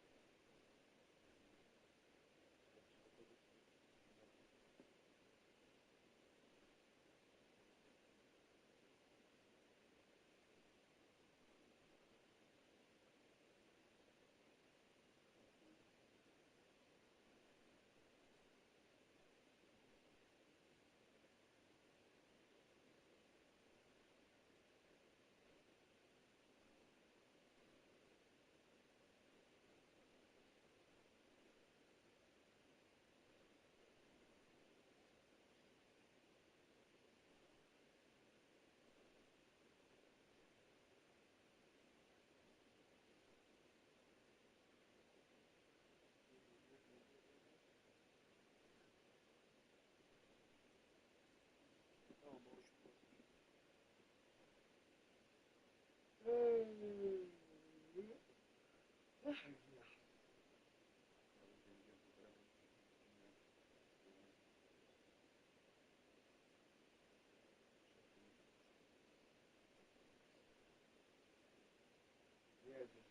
Jezus,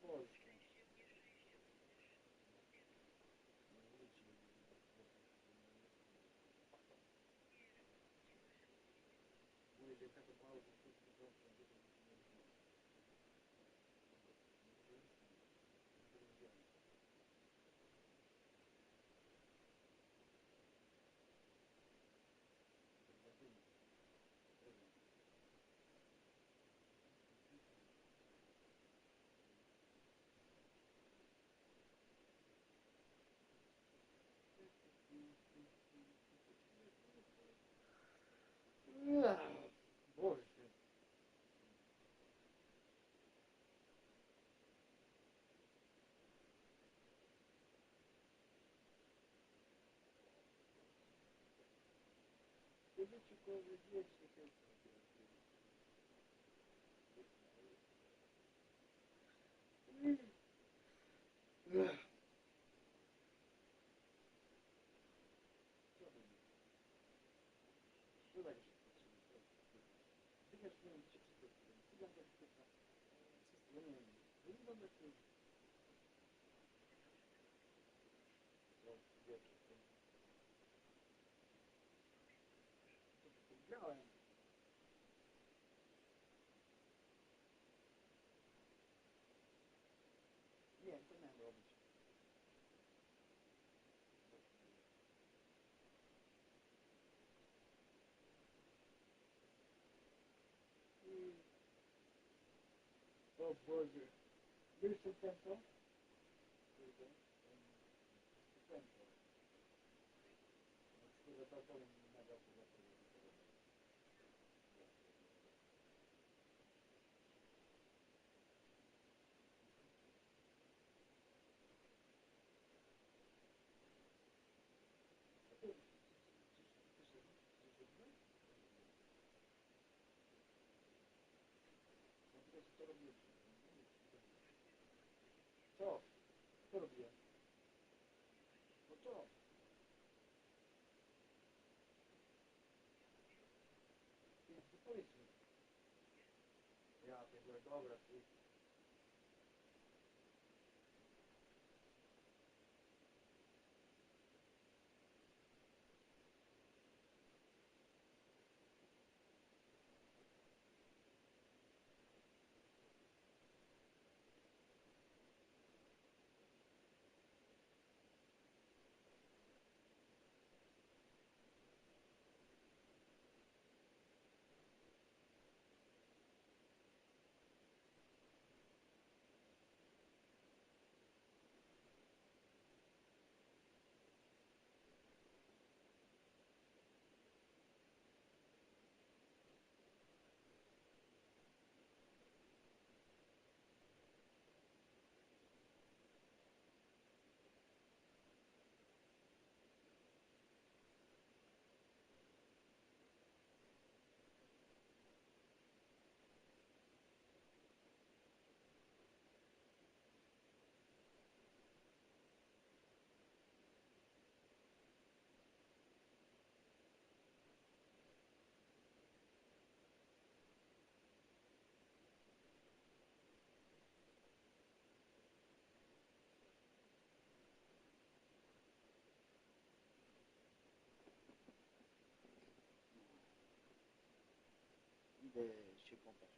Polska. Mówię, że tak mało, że ktoś nie włączy, to nie wiem. Wiecie, koło wiecznie piękne. Grałem. Nie, to miałem robić. O Boże. Wiesz co tempo? Tempo. Skoro to powiem, nie nagrał to za to. Co robię? Co? Co robię? No co? Powiedz mi. Ja pierdolę, dobra, ty. Idę się kąpać.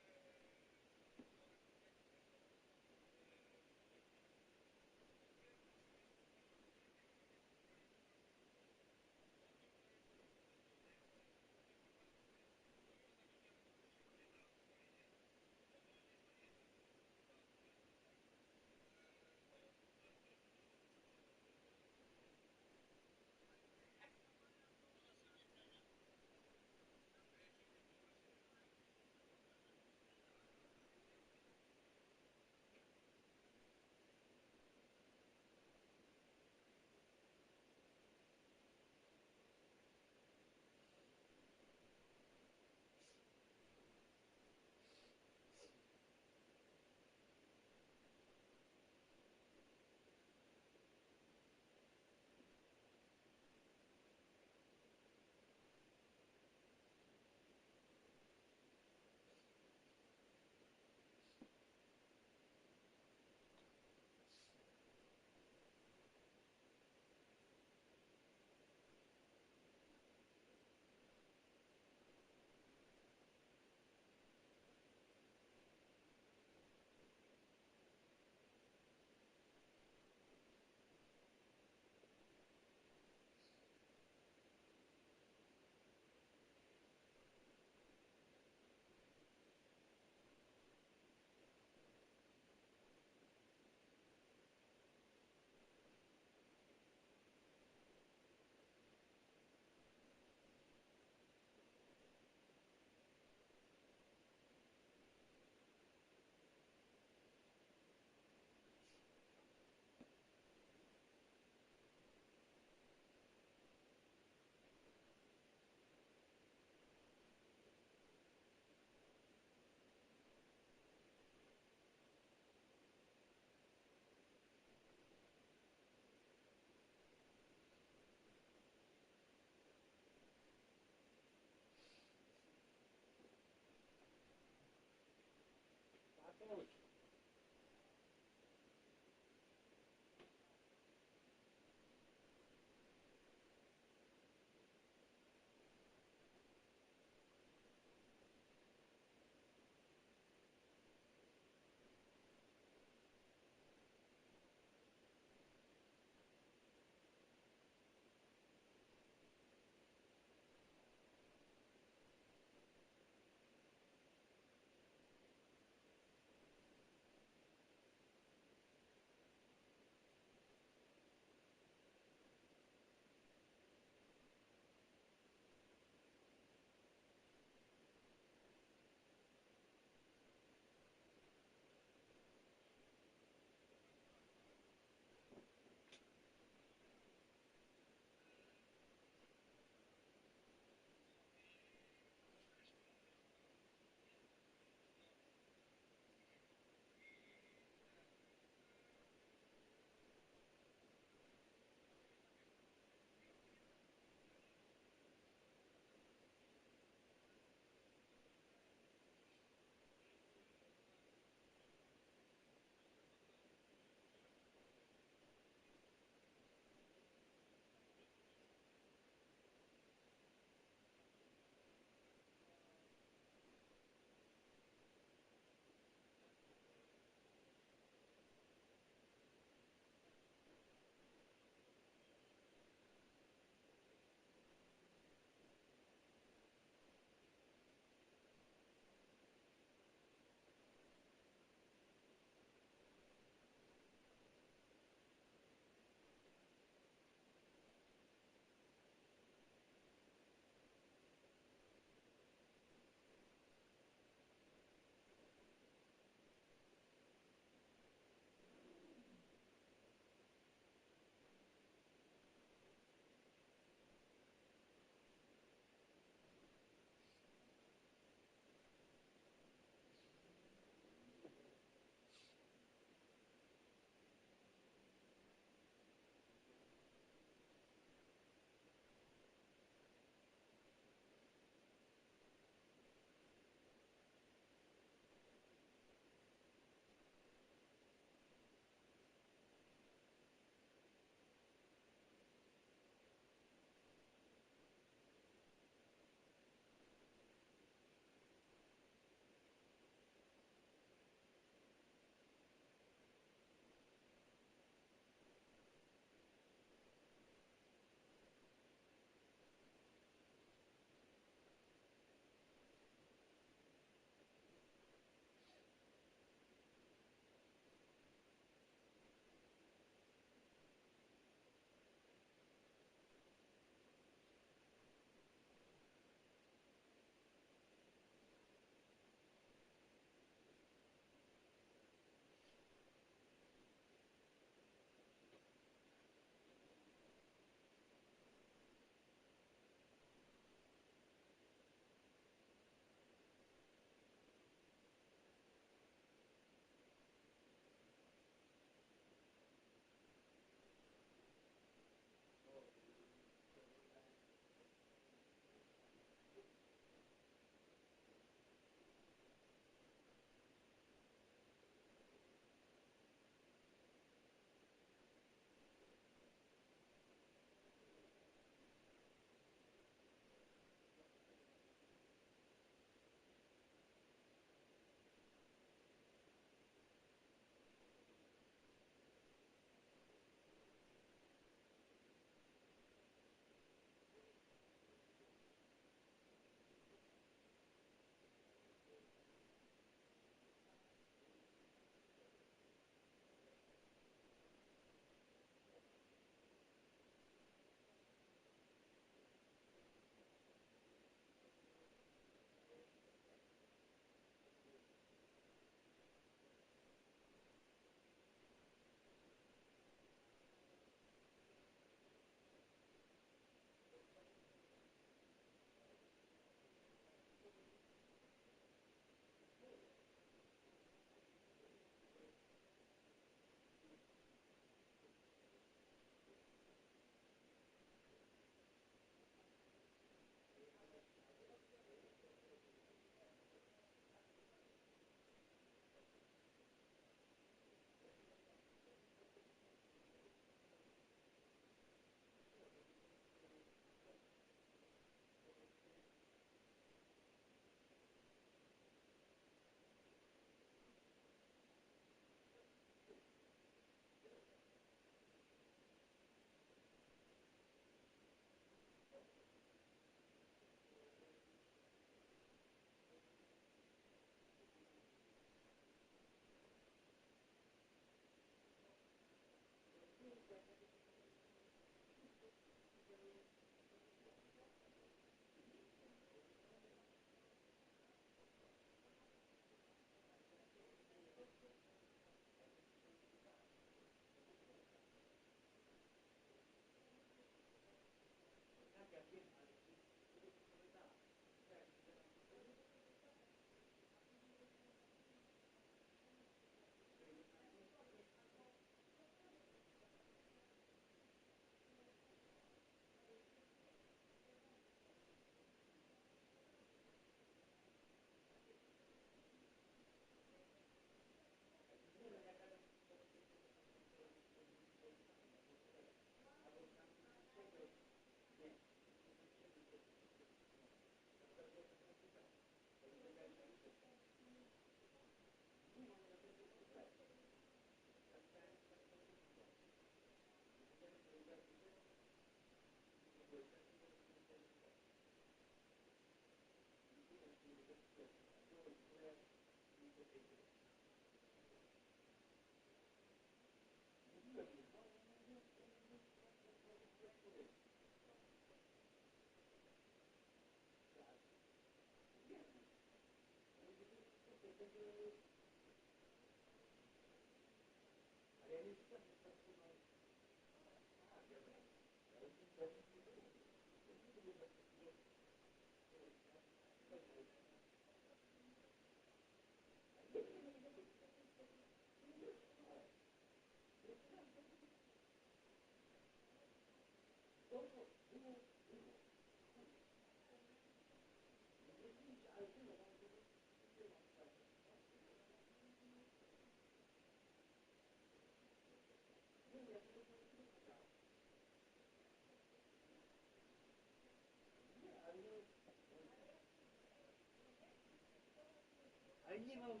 Ale nie mam,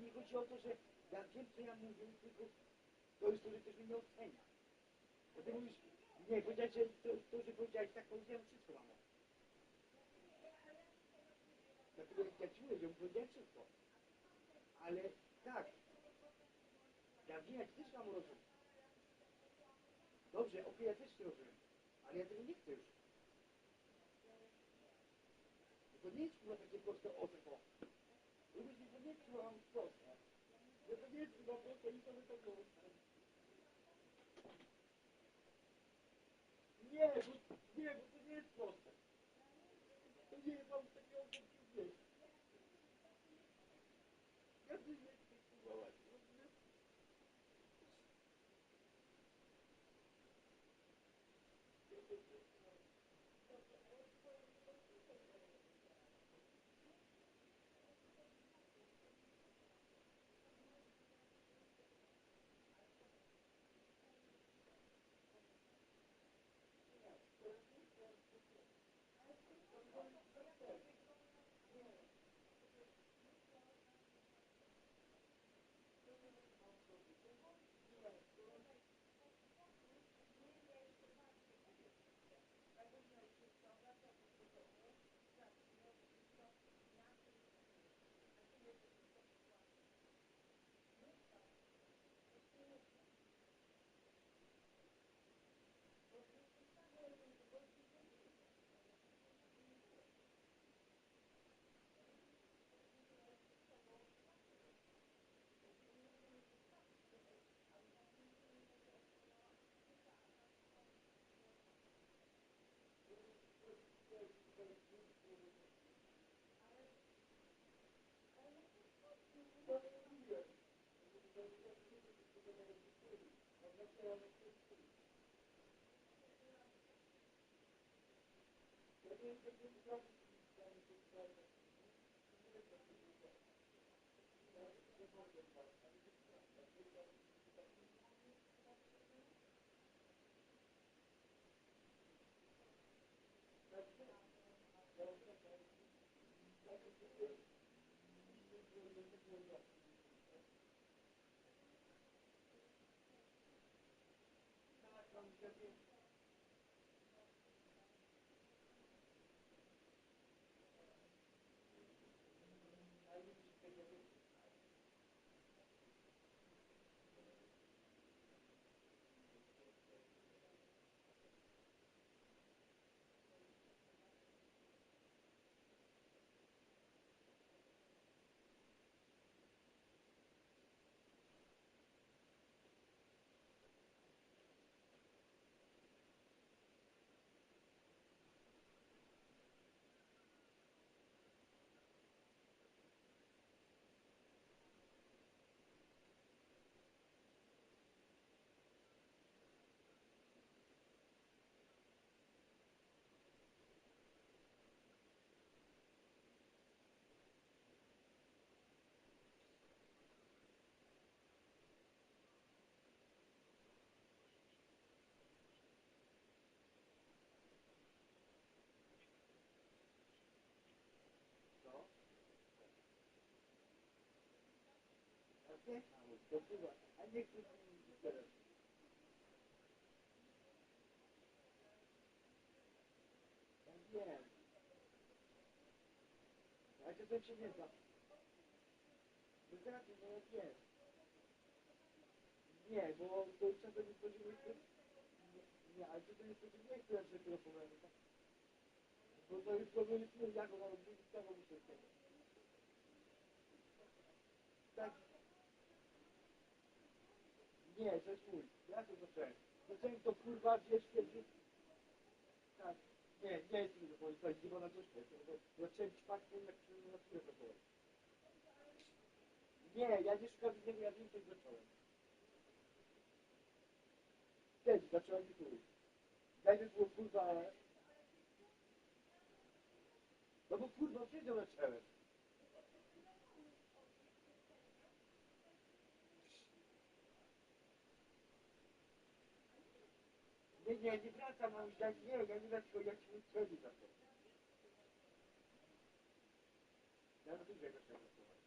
nie chodzi o to, że ja wiem, co ja mówię, tylko to jest to, że ktoś mnie nie ocenia. Bo ty mówisz, nie, powiedziałeś, że to, że powiedziałeś tak, powiedziałem wszystko, mamo. Dlatego ja ci mówię, że powiedziałem wszystko. Ale tak, ja wiem, jak też mam rozum. Dobrze, okej, ja też się rozumiem. Ale ja tego nie chcę już. Bo to nie jest chyba takie proste o tylko. Lubisz mi to nie jest chyba proste. Że to nie jest chyba proste i to by to było. Nie, bo to nie jest proste. To nie jest mam takiego konfliktu. Ja się nie chcę spróbować. A nie chcę teraz. Ja wiem. A to się nie da. Wystarczy, no wiem. Nie, bo to czasem nie spodziewaj się. Nie, ale to nie spodziewaj się lepszego problemu, tak? Bo to już problem jest, jak go mam odwiedzić, tego muszę tego. Tak. Nie, to jest mój. Ja to zacząłem. Zacząłem to kurwa, wiesz kiedy... Tak. Nie jest mi to powiedzieć, bo na coś zacząłem ćpakiem, na które to było. Nie, ja nie szukam innego, ja wiem, coś zacząłem. Kiedy zacząłem i tu. Dajmy było kurwa... No bo kurwa, kiedy zacząłem? Nie wracam, mam zdać, nie, ja nie wracam, tylko ja ci nie wtedy za to. Ja na tym zacząłem pracować.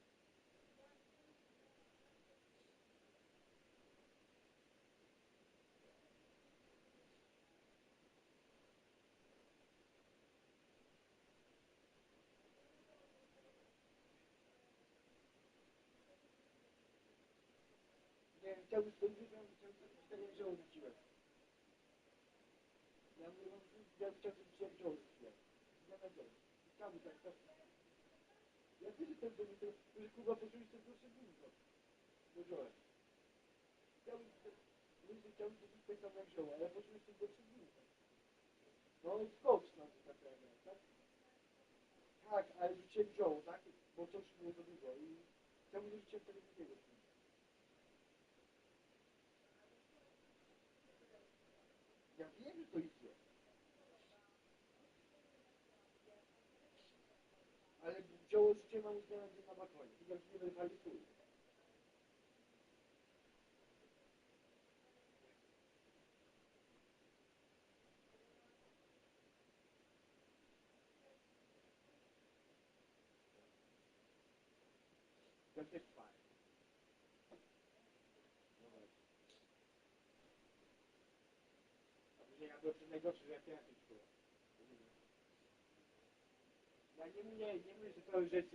Nie, chciałbym spędzić, chciałbym 4 wziął rzuciłem. Ja mówię, ja chciałbym 4 wziął rzuciłem. Ja na dzień. Chciałbym tak, tak. Ja widzę ten dom, że Kuba poczuł się proszę dużo. Wziąłem. Chciałbym coś tak samo jak wziął, ale poczuł się proszę dużo. No i skocz na to tak jakby, tak? Tak, ale rzuciłem wziął, tak? Bo coś było za dużo i chciałbym rzuciłem tego drugiego. Ja wiem, że to idzie. Ale wziął rzuciłem mam zmianę na balkonie. I jak nie wyjechali tu. To jest fajne. A później ja byłem najgorszy, że ja teraz nie czułem. Ja nie mówię, że to już jest